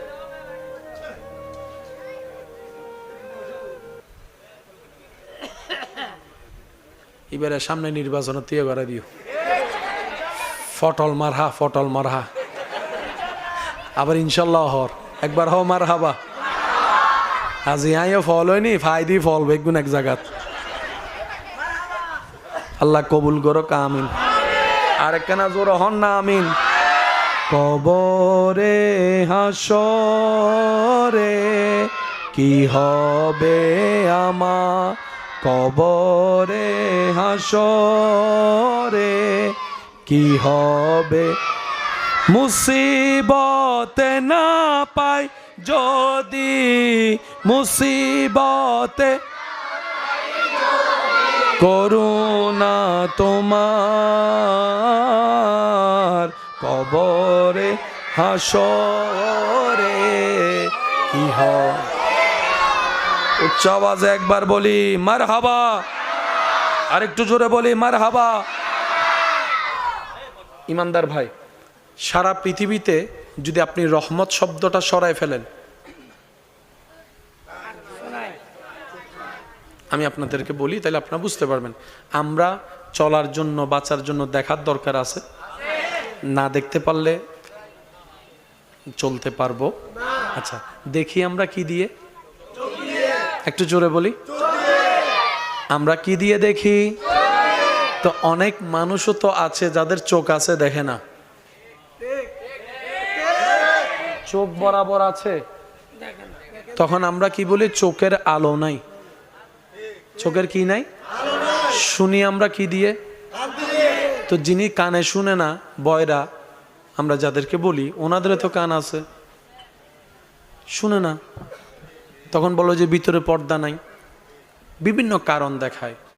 এবারে সামনে নির্বাচন দিয়ে করে দিও, ফটল মারহা, ফটল মারহা। আবার ইনশাল্লাহ হর একবার হও মার হাবা। আজি আইও ফল হয়নি, ফাইদি ফল বেগুন এক জায়গাত। আল্লাহ কবুল করো, আমিন। আর একখানা জোর হন না আমিন। কবরে হাসরে কি হবে আমার, কবরে হাসরে কি হবে, মুসিবতে না পাই যদি, মুসিবতে করুণা তোমার, কবরে হাসরে কি হয়। উচ্চ আওয়াজে একবার বলি মারহাবা, আরেকটু জোরে বলি মারহাবা। ইমানদার ভাই, সারা পৃথিবীতে যদি আপনি রহমত শব্দটা সরায় ফেলেন, আমি আপনাদেরকে বলি তাহলে আপনারা বুঝতে পারবেন। আমরা চলার জন্য, বাঁচার জন্য দেখার দরকার আছে, না দেখতে পারলে চলতে পারবো। আচ্ছা দেখি আমরা কি দিয়ে, একটু জোরে বলি, আমরা কি দিয়ে দেখি? তো অনেক মানুষও তো আছে যাদের চোখ আছে দেখে না, চোখ বরাবর আছে, তখন আমরা কি বলি? চোখের আলো নাই। চোখের কি নাই? শুনি আমরা কি দিয়ে? তো যিনি কানে শুনে না, বয়রা আমরা যাদেরকে বলি, ওনাদের তো কান আছে, শুনে না, তখন বলো যে ভিতরে পর্দা নাই, বিভিন্ন কারণ দেখায়।